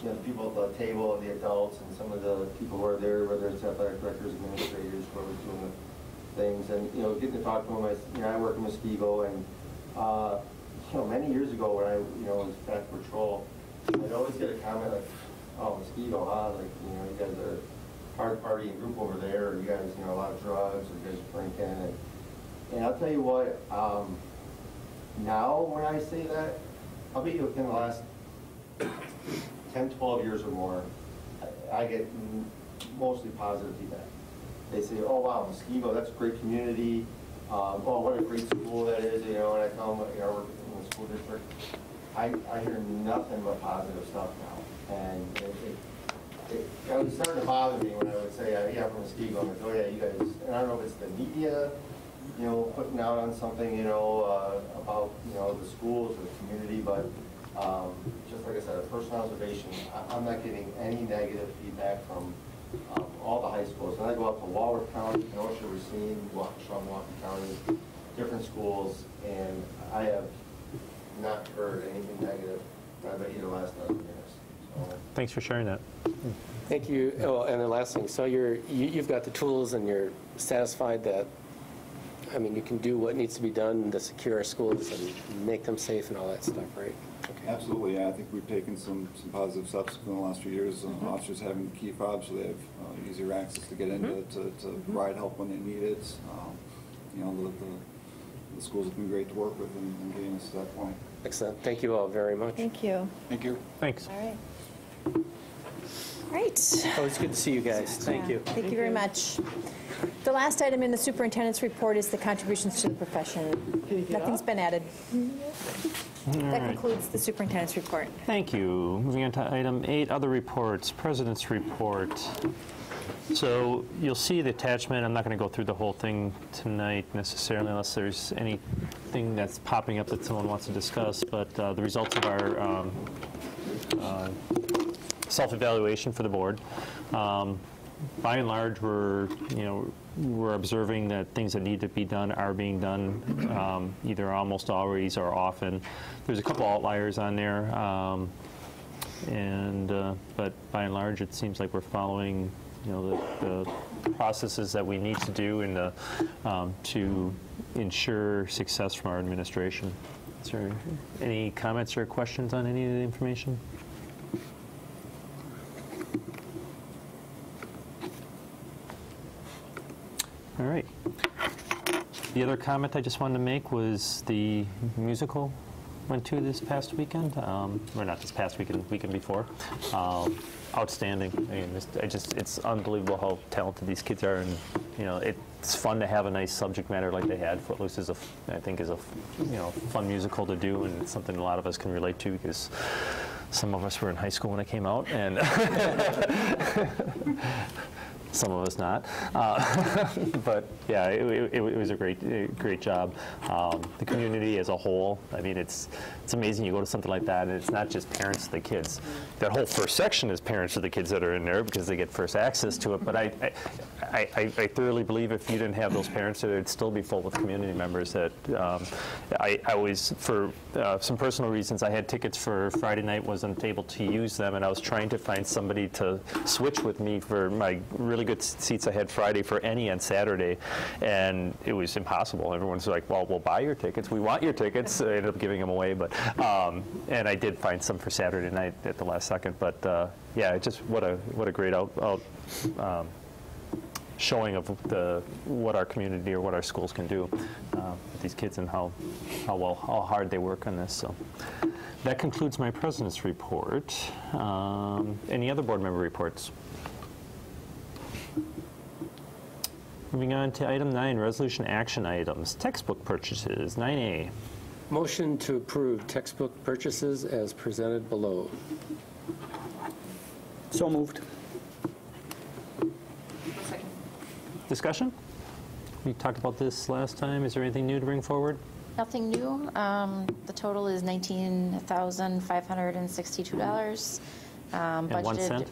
the people at the table, the adults, and some of the people who are there, whether it's athletic directors, administrators, whoever's doing the things, and getting to talk to them. I work in Muskego, and many years ago when I was back patrol, I'd always get a comment like, "Oh, Muskego, huh? Like you guys are hard partying group over there, or you guys a lot of drugs, or you guys are drinking." And I'll tell you what. Now, when I say that, I'll bet you within the last 10, 12 years or more, I get mostly positive feedback. They say, "Oh, wow, Muskego, that's a great community. Oh, what a great school that is." And I tell them, I work in the school district. I hear nothing but positive stuff now. And it was starting to bother me when I would say, "Yeah, I'm from Muskego." And I'd go, "Oh, yeah, you guys," and I don't know if it's the media, putting out on something, about, the schools or the community, but just like I said, a personal observation, I'm not getting any negative feedback from all the high schools. When I go up to Walworth County, Kenosha, Racine, Milwaukee County, different schools, and I have not heard anything negative, I bet you, the last 9 years. So.
Thanks for sharing that.
Thank you. Oh, and the last thing, so you've got the tools and you're satisfied that, you can do what needs to be done to secure our schools and make them safe and all that stuff, right? Okay.
Absolutely, yeah. I think we've taken some positive steps in the last few years. Officers having key fobs, so they have easier access to get into to provide help when they need it. The schools have been great to work with in getting us to that point.
Excellent. Thank you all very much.
Thank you.
Thank you.
Thanks.
All right. Right.
Always good to see you guys. Thank you.
Thank you very much. The last item in the superintendent's report is the contributions to the profession. Nothing's been added. That concludes the superintendent's report.
Thank you. Moving on to item 8, other reports, President's report. So you'll see the attachment. I'm not going to go through the whole thing tonight necessarily unless there's anything that's popping up that someone wants to discuss, but the results of our self-evaluation for the board. By and large, we're observing that things that need to be done are being done, either almost always or often. There's a couple outliers on there, but by and large, it seems like we're following, the processes that we need to do and to ensure success from our administration. Is there any comments or questions on any of the information? All right. The other comment I just wanted to make was the musical went to this past weekend, or not this past weekend, weekend before. Outstanding. I mean, it's unbelievable how talented these kids are, and it's fun to have a nice subject matter like they had. Footloose I think is a fun musical to do, and it's something a lot of us can relate to because some of us were in high school when it came out, and some of us not. But yeah, it was a great job. The community as a whole, I mean, it's amazing. You go to something like that, and it's not just parents of the kids. That whole first section is parents of the kids that are in there because they get first access to it. But I thoroughly believe if you didn't have those parents, it'd still be full with community members. That I always, for some personal reasons, I had tickets for Friday night, wasn't able to use them, and I was trying to find somebody to switch with me for my really good seats I had Friday for any on Saturday, and it was impossible. Everyone's like, well, we'll buy your tickets. We want your tickets. I ended up giving them away, but and I did find some for Saturday night at the last second. But yeah, just what a great showing of what our community or what our schools can do with these kids and how hard they work on this. So that concludes my president's report. Any other board member reports? Moving on to item 9, resolution action items. Textbook purchases, 9A.
Motion to approve textbook purchases as presented below.
So moved.
Discussion? We talked about this last time. Is there anything new to bring forward?
Nothing new. The total is $19,562.
And 1 cent?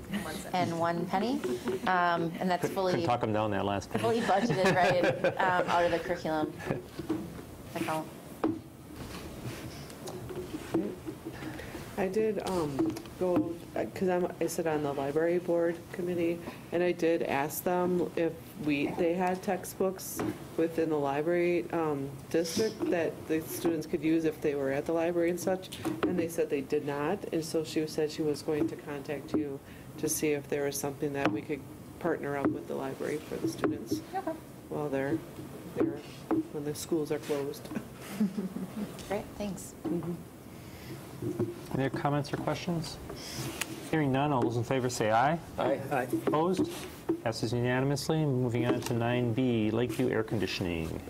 And 1 penny. And that's fully...
Couldn't talk them down that last penny.
Fully budgeted, right, out of the curriculum account.
I did go, because I sit on the library board committee, and I did ask them if they had textbooks within the library district that the students could use if they were at the library and such, and they said they did not, and so she said she was going to contact you to see if there was something that we could partner up with the library for the students while they're there, when the schools are closed.
Great, thanks.
Any other comments or questions? Hearing none, all those in favor say aye.
Aye.
Aye.
Opposed? Passes unanimously. Moving on to 9B, Lakeview Air Conditioning.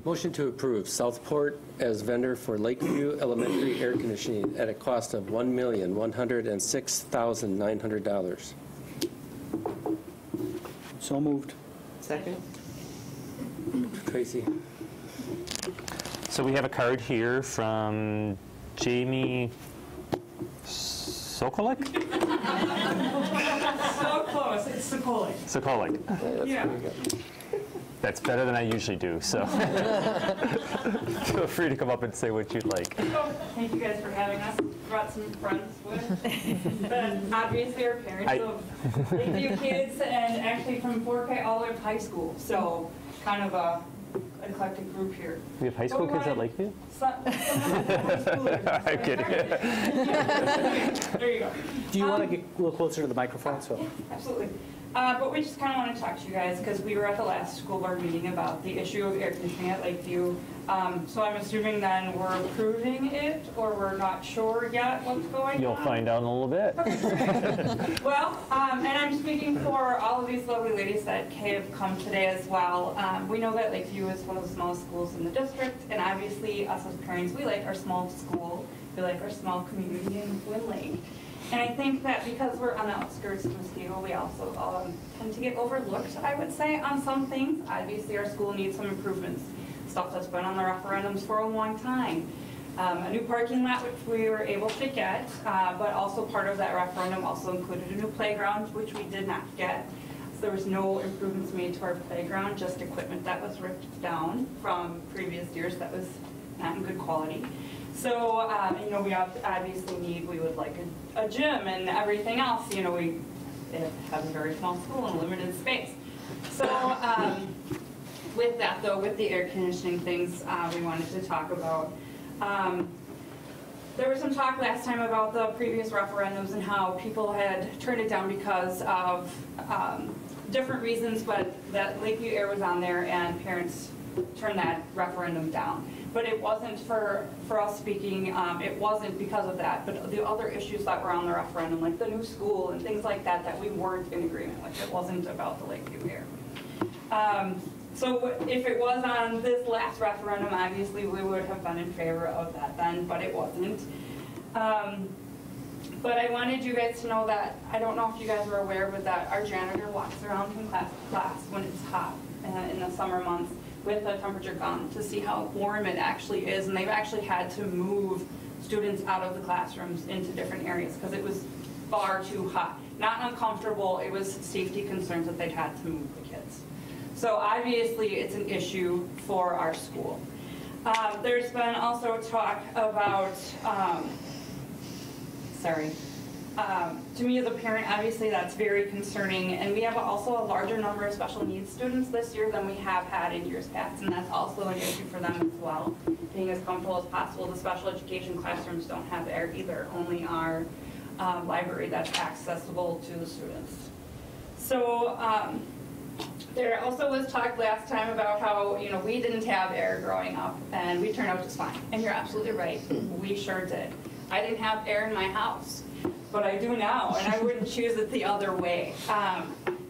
Motion to approve Southport as vendor for Lakeview Elementary air conditioning at a cost of $1,106,900.
So moved.
Second.
Tracy.
So we have a card here from Jamie Sokolik?
So close. It's Sokolik.
Sokolik.
Yeah.
That's better than I usually do, so feel free to come up and say what you'd like.
Thank you guys for having us. Brought some friends with. But obviously our parents of Lakeview kids and actually from 4K all the way to high school. So kind of a eclectic group here.
We have high school kids at Lakeview?
I'm
kidding.
There you go.
Do you want to get a little closer to the microphone? So.
Absolutely. But we just kind of want to talk to you guys because we were at the last school board meeting about the issue of air conditioning at Lakeview. So I'm assuming then we're approving it, or we're not sure yet what's going on?
You'll find out in a little bit.
Well, and I'm speaking for all of these lovely ladies that have come today as well. We know that Lakeview is one of the smallest schools in the district, and obviously us as parents, we like our small school, we like our small community in Twin Lake. And I think that because we're on the outskirts of Mosquito, we also tend to get overlooked, I would say, on some things. Obviously, our school needs some improvements, stuff that's been on the referendums for a long time. A new parking lot, which we were able to get, but also part of that referendum also included a new playground, which we did not get. So there was no improvements made to our playground, just equipment that was ripped down from previous years that was not in good quality. So, you know, we obviously we would like a gym and everything else. You know, we have a very small school and limited space. So, with that though, with the air conditioning things we wanted to talk about. There was some talk last time about the previous referendums and how people had turned it down because of different reasons, but that Lakeview Air was on there and parents turned that referendum down. But it wasn't for us speaking, it wasn't because of that, but the other issues that were on the referendum, like the new school and things like that, that we weren't in agreement with. It wasn't about the Lakeview Air. So if it was on this last referendum, obviously we would have been in favor of that then, but it wasn't. But I wanted you guys to know that, I don't know if you guys were aware, but that our janitor walks around from class to class when it's hot in the summer months with a temperature gun to see how warm it actually is. And they've actually had to move students out of the classrooms into different areas because it was far too hot. Not uncomfortable, it was safety concerns that they'd had to move the kids. So obviously it's an issue for our school. There's been also talk about, to me as a parent, obviously that's very concerning, and we have also a larger number of special needs students this year than we have had in years past, and that's also an issue for them as well. Being as comfortable as possible, the special education classrooms don't have air either, only our library that's accessible to the students. So there also was talk last time about how, you know, we didn't have air growing up, and we turned out just fine, and you're absolutely right, we sure did. I didn't have air in my house, but I do now, and I wouldn't choose it the other way.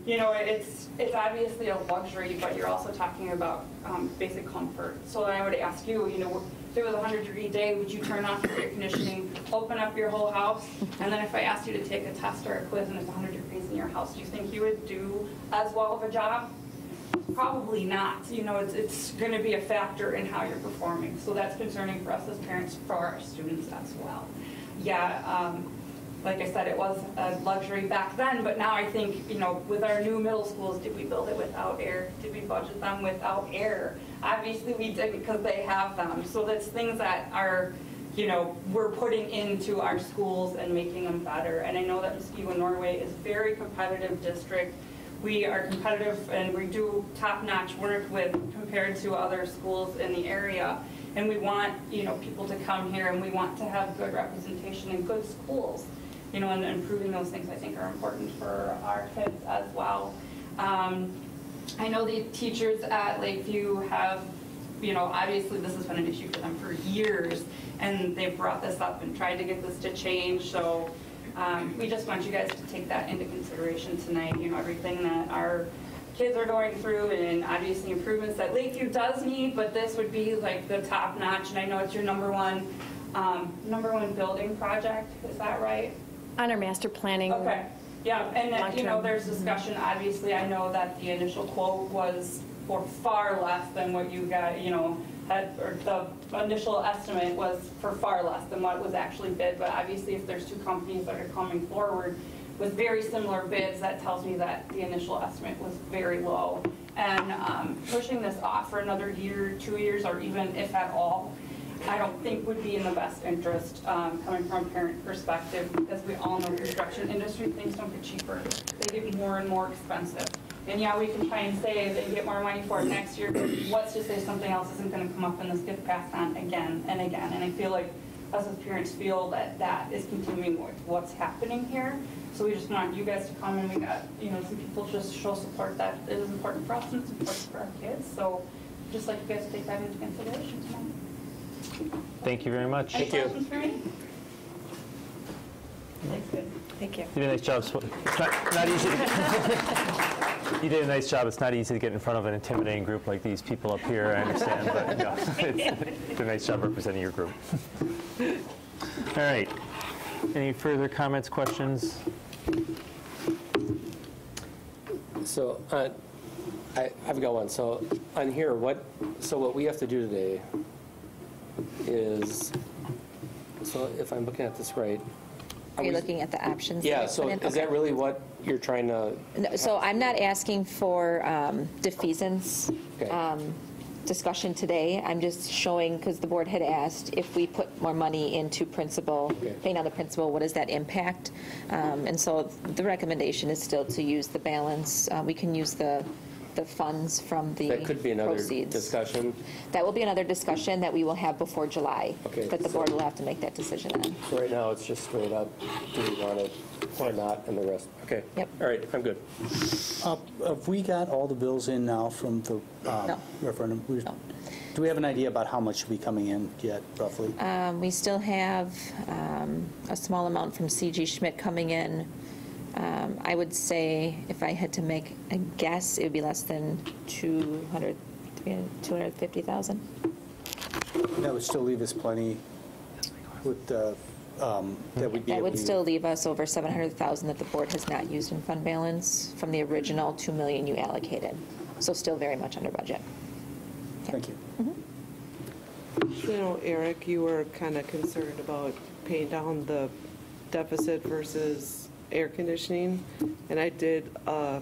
You know, it's obviously a luxury, but you're also talking about basic comfort. So I would ask you, you know, if it was a 100-degree day, would you turn off your air conditioning, open up your whole house, and then if I asked you to take a test or a quiz and it's 100 degrees in your house, do you think you would do as well of a job? Probably not. You know, it's going to be a factor in how you're performing. So that's concerning for us as parents, for our students as well. Yeah, like I said, it was a luxury back then, but now I think, you know, with our new middle schools, did we build it without air? Did we budget them without air? Obviously we did because they have them. So that's things that are, you know, we're putting into our schools and making them better. And I know that Muskegon Norway is a very competitive district. We are competitive and we do top-notch work with compared to other schools in the area. And we want, you know, people to come here and we want to have good representation in good schools. You know, and improving those things I think are important for our kids as well. I know the teachers at Lakeview have, you know, obviously this has been an issue for them for years, and they've brought this up and tried to get this to change. So we just want you guys to take that into consideration tonight. You know, everything that our kids are going through, and obviously improvements that Lakeview does need, but this would be like the top notch. And I know it's your number one building project. Is that right?
On our master planning.
Okay. Yeah, and you know, there's discussion. Obviously, I know that the initial quote was for far less than what you got, you know, had, or the initial estimate was for far less than what was actually bid. But obviously, if there's two companies that are coming forward with very similar bids, that tells me that the initial estimate was very low. And pushing this off for another year, 2 years, or even if at all, I don't think would be in the best interest coming from a parent perspective, because we all know construction industry, things don't get cheaper. They get more and more expensive. And yeah, we can try and save and get more money for it next year, but what's to say something else isn't going to come up and this gets passed on again and again. And I feel like us as parents feel that that is continuing with what's happening here. So we just want you guys to come, and we got, you know, some people just show support that it is important for us and it's important for our kids. So just like you guys to take that into consideration tonight.
Thank you very much.
Any questions for me?
Thank you.
You did a nice job. It's not easy. You did a nice job. It's not easy to get in front of an intimidating group like these people up here, I understand, but no, it's a nice job representing your group. All right. Any further comments, questions?
So I've got one. So on here, what we have to do today is, so if I'm looking at this right.
Are you looking at the options?
Yeah, so is that really what you're trying to?
No, so I'm not asking for defeasance discussion today. I'm just showing, because the board had asked if we put more money into principal, paying on the principal, what does that impact? And so the recommendation is still to use the balance. We can use the funds from the proceeds.
That could be another discussion.
That will be another discussion that we will have before July.
Okay.
That the board will have to make that decision on.
So right now, it's just straight up, do we want it or not, and the rest. Okay.
Yep.
All right, I'm good.
Have we got all the bills in now from the referendum?
No.
Do we have an idea about how much will be coming in yet, roughly?
We still have a small amount from C.G. Schmidt coming in. I would say if I had to make a guess, it would be less than 250,000.
That would still leave us plenty with that would be
That
able
would
to
still leave us over 700,000 that the board has not used in fund balance from the original 2 million you allocated. So still very much under budget.
Thank you.
You know, Eric, you were kind of concerned about paying down the deficit versus air conditioning, and I did a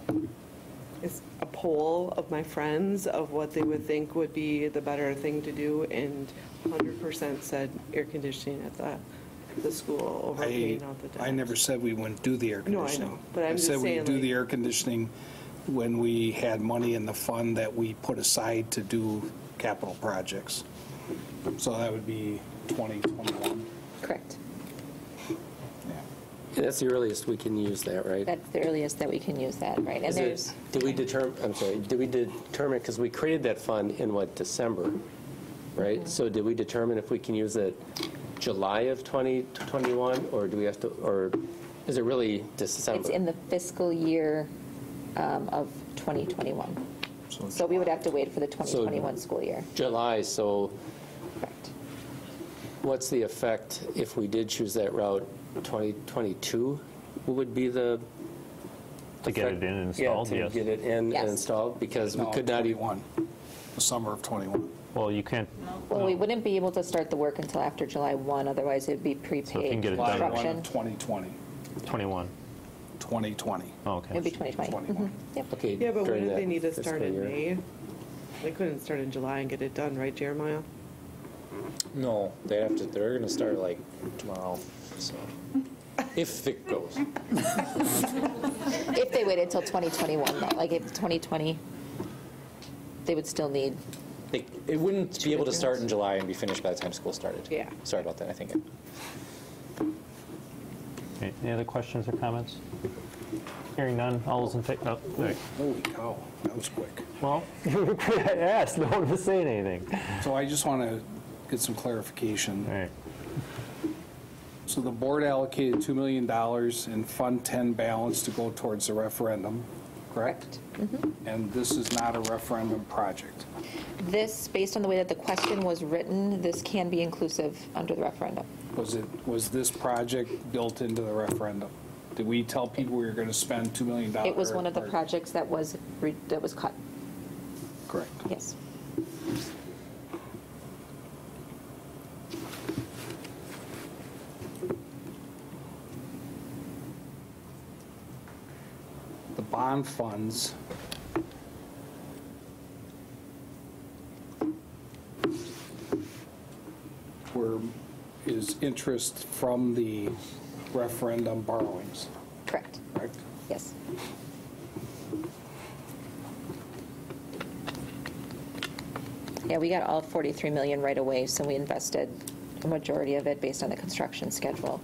poll of my friends of what they would think would be the better thing to do, and 100% said air conditioning at the school over paying out the debt.
I never said we wouldn't do the air conditioning.
No, I know, but I'm just saying,
I said we'd do the air conditioning when we had money in the fund that we put aside to do capital projects. So that would be 2021.
Correct.
That's the earliest we can use that, right?
That's the earliest that we can use that, right? And
Did we determine, because we created that fund in what, December, right?
Mm-hmm.
So did we determine if we can use it July of 2021, or do we have to, or is it really December?
It's in the fiscal year of 2021. So we would have to wait for the 2021 school year.
July, so
Correct.
what's the effect if we did choose that route? 2022 would be the
to get it in and installed.
Yeah, to get it in and installed, because we could not even.
The summer of 21.
Well, you can't.
Well, we wouldn't be able to start the work until after July 1, otherwise it'd be prepaid
July 1
construction.
of 2020.
21.
2020.
Oh, okay.
It'd be 2020. Mhm. Yep.
Okay.
Yeah, but
during
wouldn't they
that
need to start
fiscal
in
year.
May? They couldn't start in July and get it done, right, Jeremiah?
No, they're going to start like tomorrow, so. If it goes.
If they waited till 2021, though, like if 2020, they would still need.
It wouldn't be able to start in July and be finished by the time school started.
Yeah.
Sorry about that, I think.
Okay, any other questions or comments? Hearing none, all those in favor? Oh, right.
Holy cow, that was quick.
Well, I asked, no one was saying anything.
So I just want to get some clarification.
All right.
So the board allocated $2 million in Fund 10 balance to go towards the referendum, correct? And this is not a referendum project.
This, based on the way that the question was written, this can be inclusive under the referendum.
Was this project built into the referendum? Did we tell people we were going to spend $2 million?
It was one of the projects that was cut.
Correct.
Yes.
The bond funds is interest from the referendum borrowings.
Correct.
Correct?
Yes. Yeah, we got all 43 million right away, so we invested the majority of it based on the construction schedule.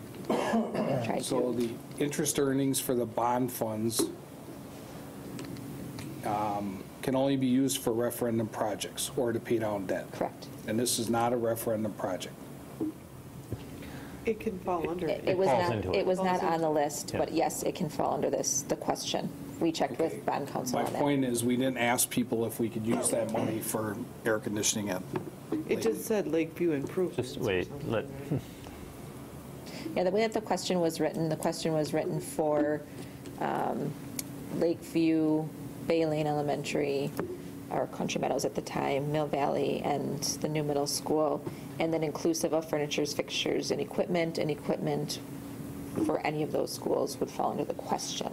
So the interest earnings for the bond funds can only be used for referendum projects or to pay down debt.
Correct.
And this is not a referendum project.
It can fall under it.
It was not on the list, but yes, it can fall under this, the question. We checked with bond counsel
My
on that.
point is, we didn't ask people if we could use that money for air conditioning at.
It just said Lakeview improvements.
Just wait, let.
Yeah, the way that the question was written for Lakeview, Bay Lane Elementary, or Country Meadows at the time, Mill Valley, and the new middle school, and then inclusive of furnitures, fixtures, and equipment for any of those schools would fall under the question.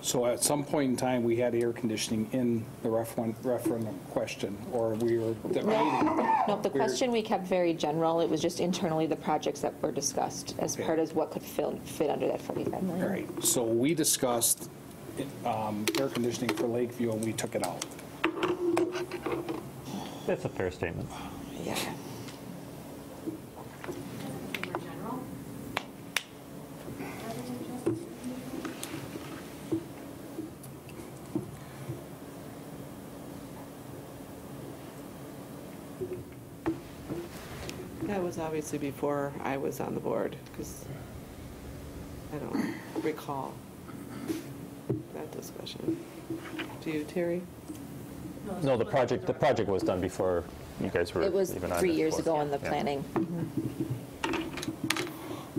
So at some point in time, we had air conditioning in the referendum question, or we were debating.
No, the question we kept very general. It was just internally the projects that were discussed as part of what could fit under that 45 million.
All right, so we discussed air conditioning for Lakeview, and we took it out.
That's a fair statement.
Yeah.
That was obviously before I was on the board, because I don't recall that discussion. Do you, Terry?
No, the project was done before you guys were
It was
even on
3
it
years
before.
ago in the
Yeah.
planning.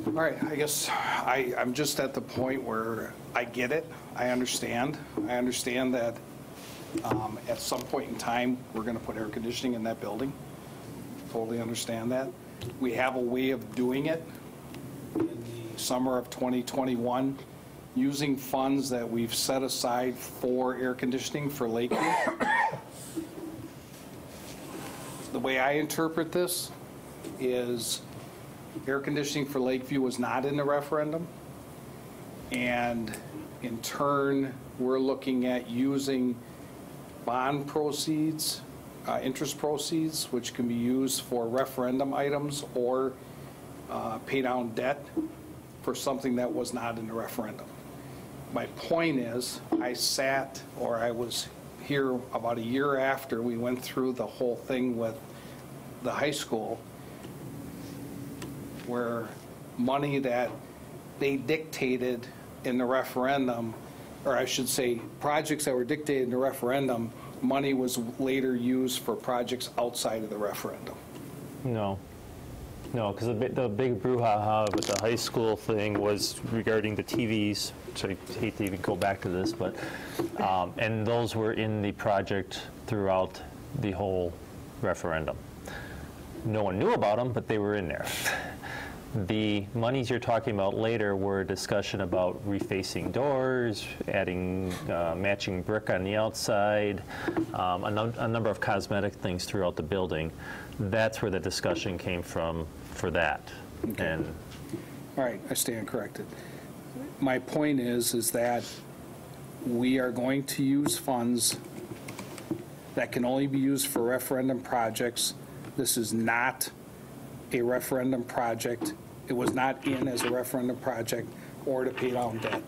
All right, I guess I'm just at the point where I get it. I understand. I understand that at some point in time, we're going to put air conditioning in that building. Totally understand that. We have a way of doing it in the summer of 2021, using funds that we've set aside for air conditioning for Lakeview. The way I interpret this is air conditioning for Lakeview was not in the referendum. And in turn, we're looking at using bond proceeds, interest proceeds, which can be used for referendum items or pay down debt for something that was not in the referendum. My point is, I was here about a year after we went through the whole thing with the high school, where money that they dictated in the referendum, or I should say, projects that were dictated in the referendum, money was later used for projects outside of the referendum.
No, because the big brouhaha with the high school thing was regarding the TVs, which I hate to even go back to this, but, and those were in the project throughout the whole referendum. No one knew about them, but they were in there. The monies you're talking about later were a discussion about refacing doors, adding matching brick on the outside, a number of cosmetic things throughout the building. That's where the discussion came from for that.
Okay.
And
all right, I stand corrected. My point is that we are going to use funds that can only be used for referendum projects. This is not a referendum project. It was not in as a referendum project or to pay down debt.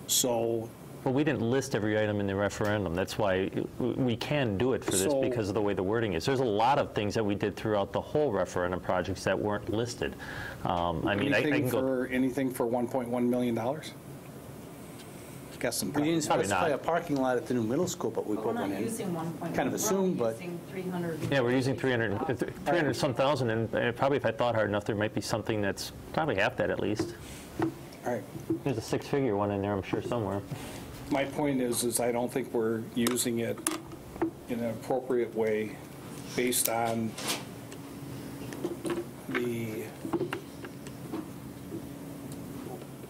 So.
Well, we didn't list every item in the referendum. That's why we can do it for this because of the way the wording is. There's a lot of things that we did throughout the whole referendum projects that weren't listed. I mean, I can go.
Anything for $1.1 million? Guessing.
We didn't specify a parking lot at the new middle school, but we put one in.
Using 1.1.
Kind of assumed, but.
Using 300.
Yeah, we're using 300 some thousand, and probably if I thought hard enough, there might be something that's probably half that at least.
All right.
There's a six-figure one in there, I'm sure, somewhere.
My point is I don't think we're using it in an appropriate way based on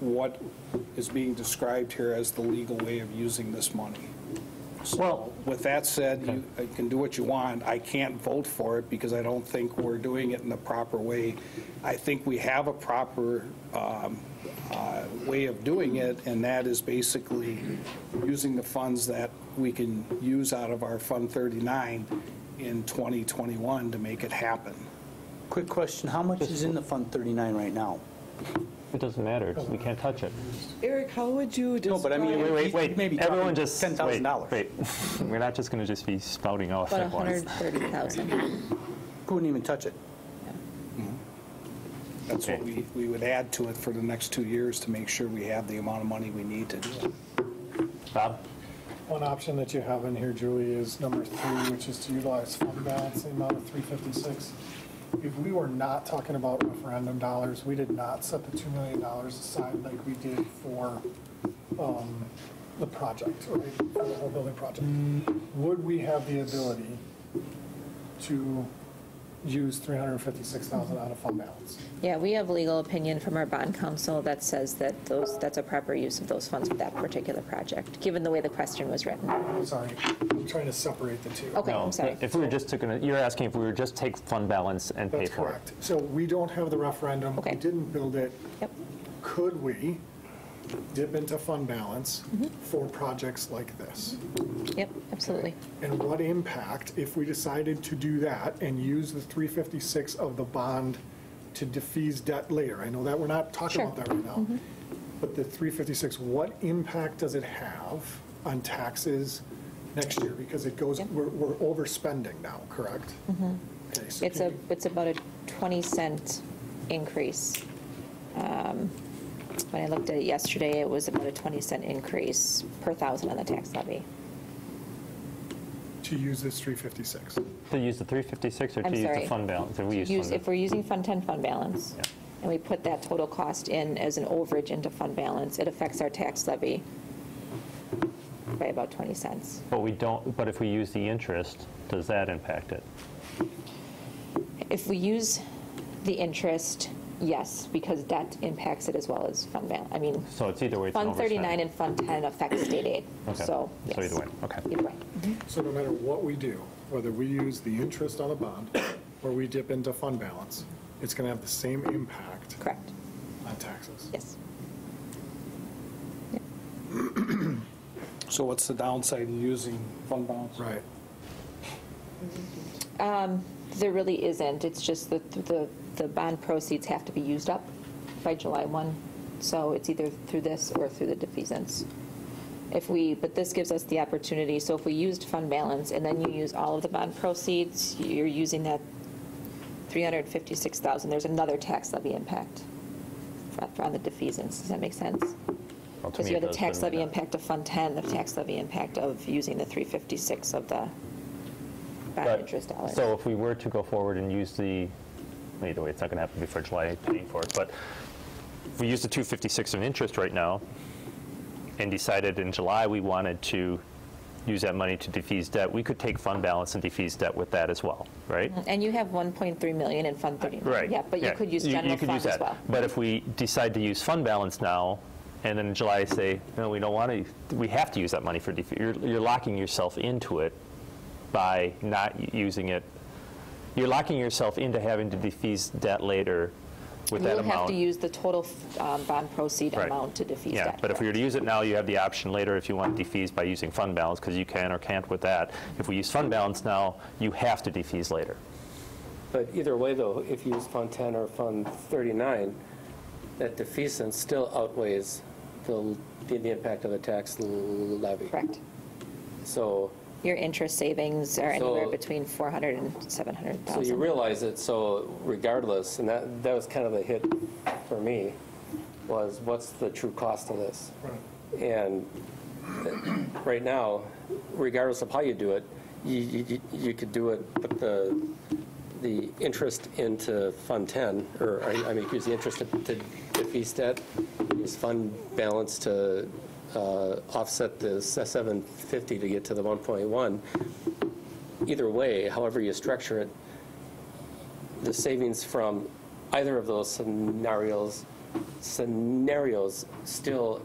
what is being described here as the legal way of using this money. So with that said, you can do what you want. I can't vote for it because I don't think we're doing it in the proper way. I think we have a proper way of doing it, and that is basically using the funds that we can use out of our Fund 39 in 2021 to make it happen.
Quick question, how much is in the Fund 39 right now?
It doesn't matter. We can't touch it.
Eric, how would you describe?
No, but I mean,
wait.
maybe
Everyone just
$10,000.
Wait. We're not just going to just be spouting off
About
at once.
130,000.
Couldn't even touch it.
That's what we would add to it for the next 2 years to make sure we have the amount of money we need to do it.
Bob?
One option that you have in here, Julie, is number 3, which is to utilize fund balance, the amount of 356. If we were not talking about referendum dollars, we did not set the $2 million aside like we did for the project, right, for the whole building project. Would we have the ability to use $356,000 out of fund balance?
Yeah, we have legal opinion from our bond counsel that says that that's a proper use of those funds for that particular project, given the way the question was written.
Sorry, I'm trying to separate the two.
Okay, I'm sorry.
If we were just you're asking if we were just take fund balance and pay
That's
for
correct. So we don't have the referendum. We didn't build it.
Yep.
Could we dip into fund balance for projects like this?
Yep, absolutely.
And what impact, if we decided to do that and use the 356 of the bond to defease debt later? I know that we're not talking about that right now. But the 356, what impact does it have on taxes next year? Because it goes, we're overspending now, correct? Okay, so
It's about a 20-cent increase When I looked at it yesterday, it was about a 20-cent increase per thousand on the tax levy.
To use this 356.
To use the 356 or
I'm
to use
sorry.
the fund balance? If we use
If we're using Fund 10 fund balance, and we put that total cost in as an overage into fund balance, it affects our tax levy by about 20 cents.
But we don't. But if we use the interest, does that impact it?
If we use the interest, yes, because that impacts it as well as fund balance. I mean,
So it's either way. It's
Fund
an
39
oversight.
and Fund 10 affect state aid.
Okay.
So, yes.
So either way. Okay.
Either way.
So no matter what we do, whether we use the interest on a bond or we dip into fund balance, it's going to have the same impact.
Correct.
On taxes.
Yes.
So what's the downside of using fund balance?
Right.
There really isn't. It's just that the bond proceeds have to be used up by July 1. So it's either through this or through the defeasance. But this gives us the opportunity, so if we used fund balance and then you use all of the bond proceeds, you're using that $356,000. There's another tax levy impact on the defeasance. Does that make sense?
Well, to
Because
me
you
it
have the
does,
tax
but
levy impact of Fund 10, the tax levy impact of using the 356 of the bond interest dollars.
So if we were to go forward and use either way, it's not going to happen before July paying for it, but if we use the 256 of interest right now and decided in July we wanted to use that money to defease debt, we could take fund balance and defease debt with that as well, right?
And you have 1.3 million in Fund 39.
Right.
Yeah, but you could use general
could
fund
use
as
that.
well.
But if we decide to use fund balance now, and then in July say, no, we don't want to, we have to use that money for you're locking yourself into it by not using it. You're locking yourself into having to defease debt later with that
You'll
amount.
have to use the total bond proceed
Right.
amount to defease
Yeah,
debt.
but if we were to use it now, you have the option later if you want to defease by using fund balance, because you can or can't with that. If we use fund balance now, you have to defease later.
But either way, though, if you use Fund 10 or Fund 39, that defeasance still outweighs the impact of the tax levy.
Correct.
So
Your interest savings are anywhere between 400 and 700,000.
So you realize it, so regardless, and that was kind of the hit for me, was what's the true cost of this? Right. And right now, regardless of how you do it, you could do it, but the interest into Fund 10, or I mean, use the interest to defease debt, use fund balance to offset the 750 to get to the 1.1. Either way, however you structure it, the savings from either of those scenarios still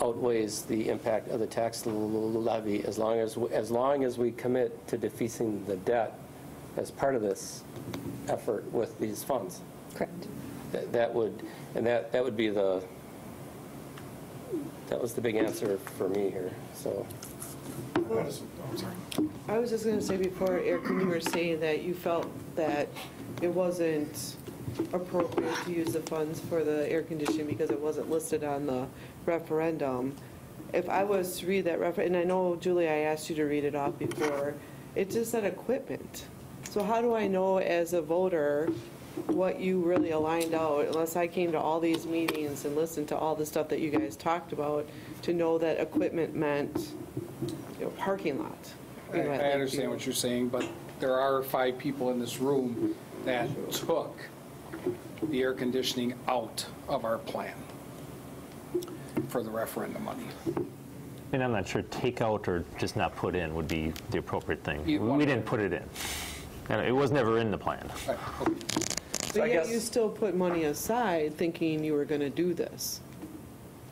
outweighs the impact of the tax levy as long as we commit to defeasing the debt as part of this effort with these funds.
Correct.
That would be that was the big answer for me here. So.
I was just going to say before, Eric, when you were saying that you felt that it wasn't appropriate to use the funds for the air conditioning because it wasn't listed on the referendum. If I was to read that and I know, Julie, I asked you to read it off before, it just said equipment. So how do I know as a voter what you really aligned out, unless I came to all these meetings and listened to all the stuff that you guys talked about, to know that equipment meant, parking lot?
I understand what you're saying, but there are 5 people in this room that took the air conditioning out of our plan for the referendum money.
And I'm not sure take out or just not put in would be the appropriate thing. We didn't put it in. And it was never in the plan.
Right. Okay.
But yet you still put money aside thinking you were going to do this.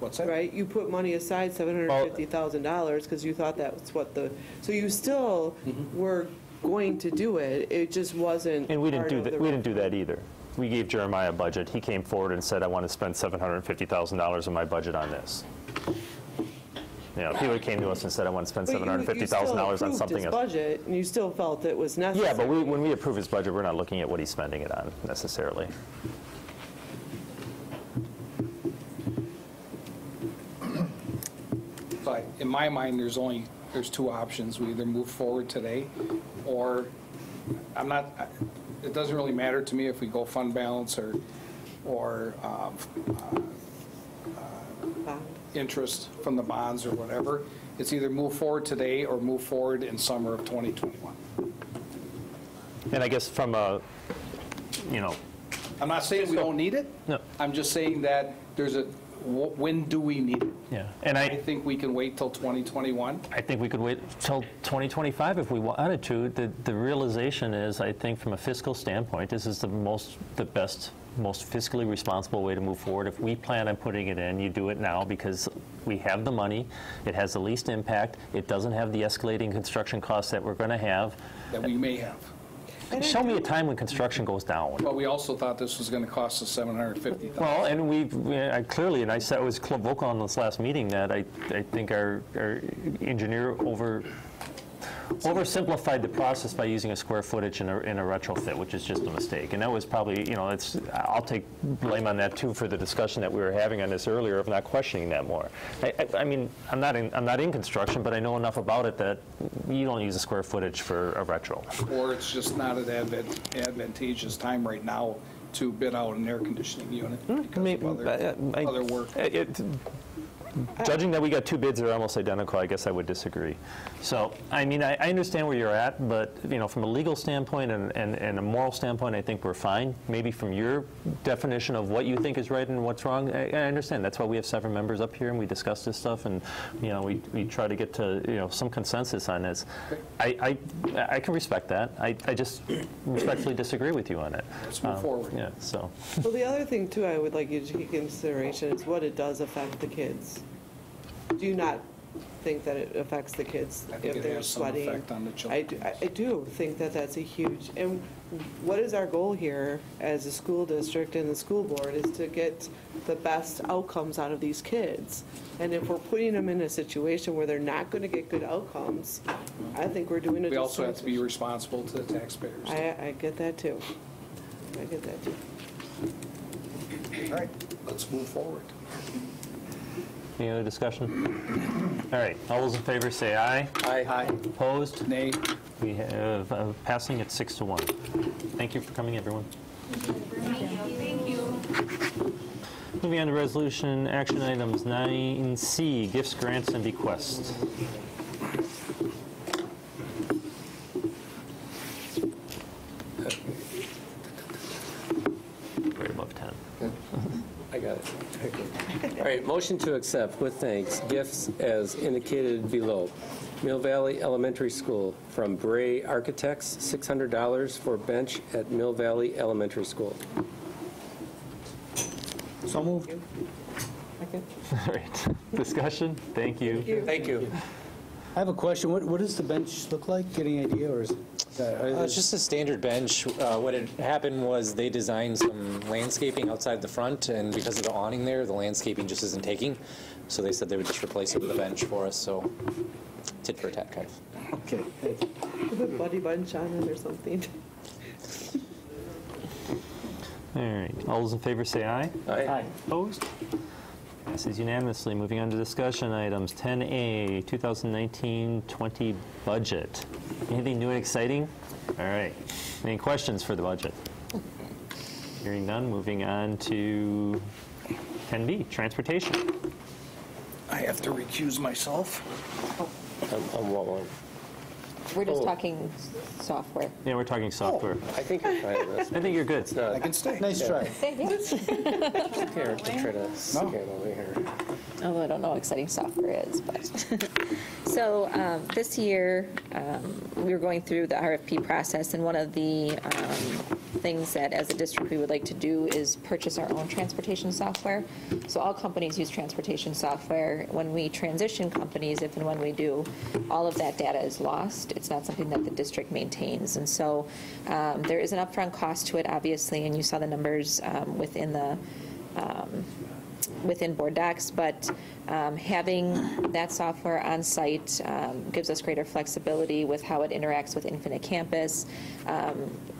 What's that?
Right? You put money aside, $750,000, because you thought that was what so you still were going to do it. It just wasn't.
And we didn't do that. We didn't do that either. We gave Jeremiah a budget. He came forward and said, "I want to spend $750,000 of my budget on this." If he would have came to us and said, "I want to spend $750,000 on something else."
Budget, and you still felt it was necessary.
Yeah, but when we approve his budget, we're not looking at what he's spending it on necessarily.
But in my mind, there's 2 options. We either move forward today, or it doesn't really matter to me if we go fund balance or interest from the bonds or whatever. It's either move forward today or move forward in summer of 2021.
And I guess from a,
I'm not saying we don't need it.
No.
I'm just saying that there's a, when do we need it?
Yeah. And
I think we can wait till 2021.
I think we could wait till 2025 if we wanted to. The realization is, I think from a fiscal standpoint, this is the best, most fiscally responsible way to move forward. If we plan on putting it in, you do it now because we have the money. It has the least impact. It doesn't have the escalating construction costs that we're going to have.
That we may have.
Show me a time when construction goes down.
But we also thought this was going to cost us $750,000.
Well, and I clearly, and I said, I was vocal on this last meeting that I think our engineer oversimplified the process by using a square footage in a retrofit, which is just a mistake. And that was probably, I'll take blame on that too for the discussion that we were having on this earlier of not questioning that more. I mean, I'm not in construction, but I know enough about it that you don't use a square footage for a retro.
Or it's just not an advantageous time right now to bid out an air conditioning unit because of other work.
Judging that we got two bids that are almost identical, I guess I would disagree. So, I mean, I understand where you're at, but, from a legal standpoint and a moral standpoint, I think we're fine. Maybe from your definition of what you think is right and what's wrong, I understand. That's why we have 7 members up here and we discuss this stuff and, we try to get to, some consensus on this. I can respect that. I just respectfully disagree with you on it.
Let's move forward.
Yeah, so.
Well, the other thing, too, I would like you to take into consideration is what it does affect the kids. Do you not think that it affects the kids if they're sweating?
Some effect on the children.
I do think that that's a huge, and what is our goal here as a school district and the school board is to get the best outcomes out of these kids. And if we're putting them in a situation where they're not going to get good outcomes, I think we're doing a disservice.
We also have to be responsible to the taxpayers.
I get that too. I get that too.
All right, let's move forward.
Any other discussion? All right, all those in favor say aye.
Aye. Aye.
Opposed?
Nay.
We have passing at 6-1. Thank you for coming, everyone.
Thank you.
Moving on to resolution action items 9C, gifts, grants, and bequests. Right above 10.
I got it. All right, motion to accept with thanks gifts as indicated below. Mill Valley Elementary School from Bray Architects, $600 for bench at Mill Valley Elementary School.
So moved.
All right, discussion? Thank you.
Thank you. I have a question. What does the bench look like? Get any idea, or is it?
It's just a standard bench. What had happened was they designed some landscaping outside the front, and because of the awning there, the landscaping just isn't taking. So they said they would just replace it with a bench for us. So tit for tat, kind of.
Okay.
Put Buddy Bunch on it or something.
All right, all those in favor say aye.
Aye.
Opposed? Passes unanimously. Moving on to discussion items. 10A, 2019-20 budget. Anything new and exciting? All right. Any questions for the budget? Hearing none, moving on to 10B, transportation.
I have to recuse myself.
On what one?
We're just talking software.
Yeah, we're talking software.
I think you're fine with this.
I think you're good.
I can stay.
Nice try.
Here, to try to scan over here.
Oh, I don't know what exciting software is, but. So this year, we were going through the RFP process, and one of the things that as a district we would like to do is purchase our own transportation software. So all companies use transportation software. When we transition companies, if and when we do, all of that data is lost. It's not something that the district maintains. And so there is an upfront cost to it, obviously, and you saw the numbers within board docs, but having that software on site gives us greater flexibility with how it interacts with Infinite Campus,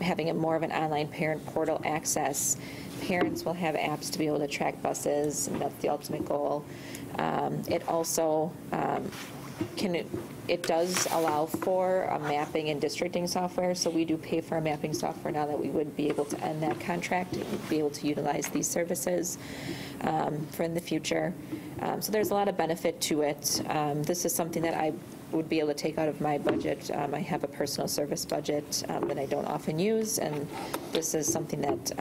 having more of an online parent portal access. Parents will have apps to be able to track buses, and that's the ultimate goal. It also it does allow for a mapping and districting software, so we do pay for our mapping software now that we would be able to end that contract and be able to utilize these services for in the future. So there's a lot of benefit to it. This is something that I would be able to take out of my budget. I have a personal service budget that I don't often use, and this is something that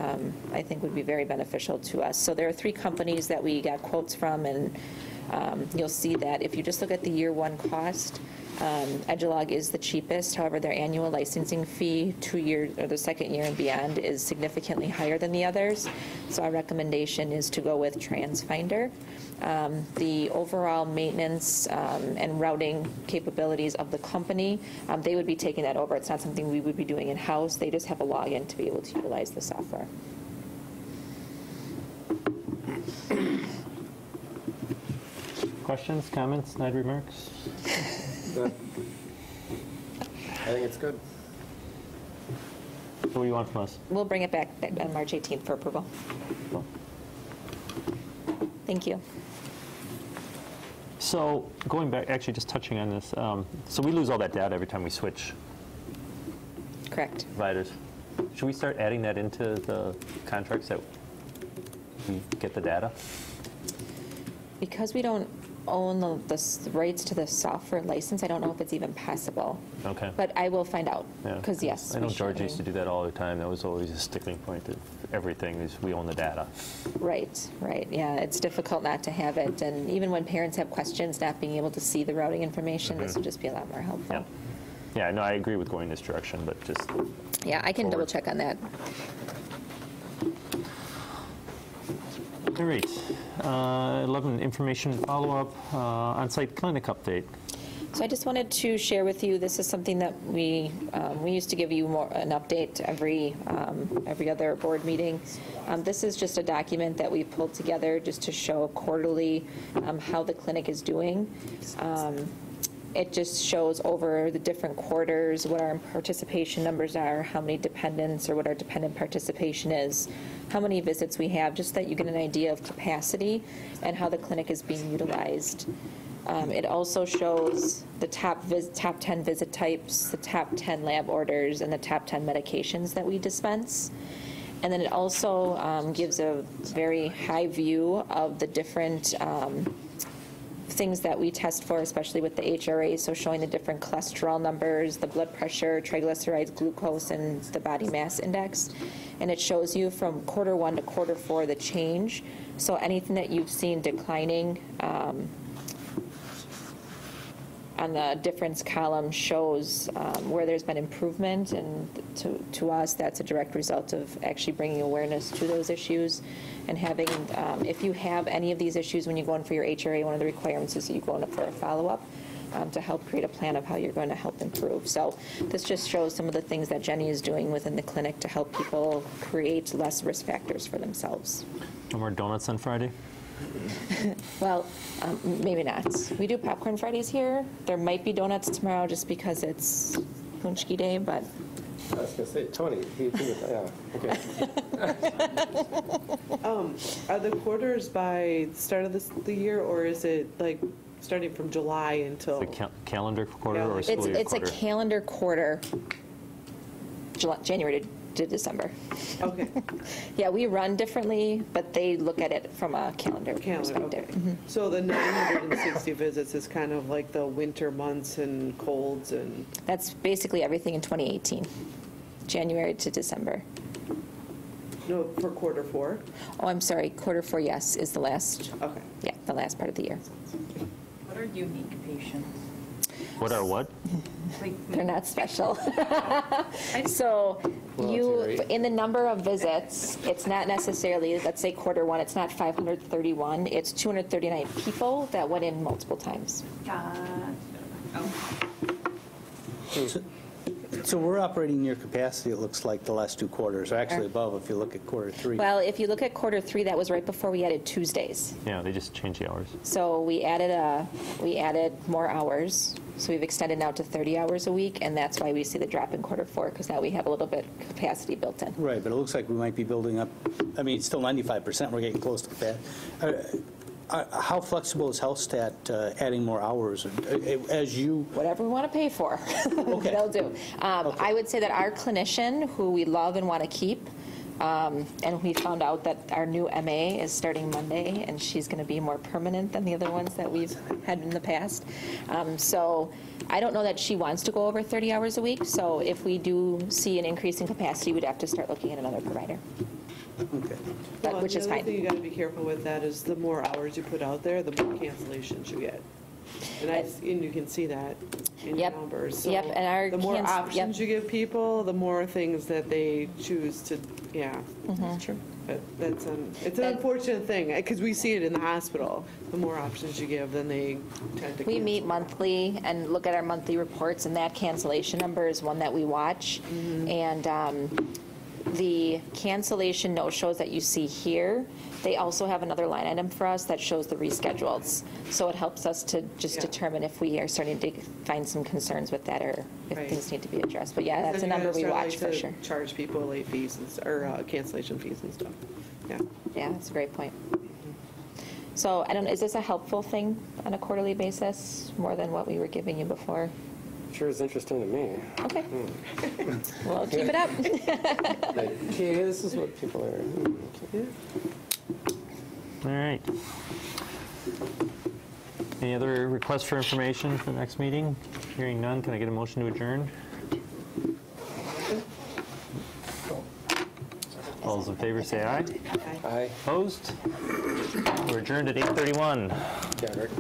I think would be very beneficial to us. So there are 3 companies that we got quotes from, and you'll see that if you just look at the year 1 cost, Edgelog is the cheapest. However, their annual licensing fee 2 years or the 2nd year and beyond is significantly higher than the others. So our recommendation is to go with TransFinder. The overall maintenance and routing capabilities of the company, they would be taking that over. It's not something we would be doing in-house. They just have a login to be able to utilize the software.
Questions, comments, snide remarks?
I think it's good.
So what do you want from us?
We'll bring it back on March 18th for approval.
Cool.
Thank you.
So going back, actually just touching on this, so we lose all that data every time we switch
Correct.
providers. Should we start adding that into the contracts that we get the data?
Because we don't own the rights to the software license, I don't know if it's even possible.
Okay.
But I will find out,
Yeah.
because yes.
I know
we
George
should.
used to do that all the time. That was always a sticking point of everything is we own the data.
Right, right, yeah, it's difficult not to have it, and even when parents have questions, not being able to see the routing information, this would just be a lot more helpful.
Yeah. Yeah, no, I agree with going this direction, but just
Yeah, I can
forward.
double check on that.
All right. 11, information follow-up, on-site clinic update.
So I just wanted to share with you, this is something that we used to give you an update every other board meeting. This is just a document that we pulled together just to show quarterly how the clinic is doing. It just shows over the different quarters what our participation numbers are, how many dependents or what our dependent participation is, how many visits we have, just that you get an idea of capacity and how the clinic is being utilized. It also shows the top 10 visit types, the top 10 lab orders, and the top 10 medications that we dispense. And then it also gives a very high view of the different things that we test for, especially with the HRA, so showing the different cholesterol numbers, the blood pressure, triglycerides, glucose, and the body mass index. And it shows you from quarter 1 to quarter 4 the change. So anything that you've seen declining on the difference column shows where there's been improvement, and to us that's a direct result of actually bringing awareness to those issues and having, if you have any of these issues when you go in for your HRA, one of the requirements is that you go in for a follow-up to help create a plan of how you're going to help improve. So this just shows some of the things that Jenny is doing within the clinic to help people create less risk factors for themselves.
No more donuts on Friday?
Well, maybe not. We do popcorn Fridays here. There might be donuts tomorrow just because it's Punchki Day, but.
I was going to say, Tony, yeah, okay.
Are the quarters by the start of the year, or is it like starting from July until?
Calendar quarter or school year
It's a
quarter?
calendar quarter, January to December.
Okay.
Yeah, we run differently, but they look at it from a calendar perspective.
Okay. So the 960 visits is kind of like the winter months and colds and.
That's basically everything in 2018, January to December.
No, for quarter 4?
Oh, I'm sorry, quarter 4, yes, is the last.
Okay.
Yeah, the last part of the year.
What are unique patients?
What are what?
They're not special. So in the number of visits, it's not necessarily, let's say quarter 1, it's not 531, it's 239 people that went in multiple times.
So we're operating near capacity, it looks like, the last 2 quarters, or actually above if you look at quarter 3.
Well, if you look at quarter 3, that was right before we added Tuesdays.
Yeah, they just changed the hours.
So we added more hours. So we've extended now to 30 hours a week, and that's why we see the drop in quarter 4, because now we have a little bit capacity built in.
Right, but it looks like we might be building up, I mean, it's still 95%, we're getting close to capacity. How flexible is HealthStat adding more hours as you?
Whatever we want to pay for, they'll do. I would say that our clinician, who we love and want to keep, And we found out that our new MA is starting Monday, and she's going to be more permanent than the other ones that we've had in the past. So I don't know that she wants to go over 30 hours a week. So if we do see an increase in capacity, we'd have to start looking at another provider.
Okay.
Which is
The other
fine.
thing you got to be careful with that is the more hours you put out there, the more cancellations you get. And you can see that in your numbers. So
Yep, and our
the more
cans-
options you give people, the more things that they choose to,
That's true.
But it's an unfortunate thing, because we see it in the hospital. The more options you give, then they tend to
We meet monthly and look at our monthly reports, and that cancellation number is one that we watch. And the cancellation no-shows that you see here, they also have another line item for us that shows the reschedules. So it helps us to just determine if we are starting to find some concerns with that or if things need to be addressed. But yeah, that's a number we watch for sure.
Charge people late fees or cancellation fees and stuff. Yeah.
Yeah, that's a great point. So I don't know, is this a helpful thing on a quarterly basis, more than what we were giving you before?
Sure is interesting to me.
Okay. Well, keep it up.
Like, okay, this is what people are.
All right. Any other requests for information for the next meeting? Hearing none, can I get a motion to adjourn? All those in favor say aye.
Aye.
Opposed? We're adjourned at 8:31.
Yeah, Rick.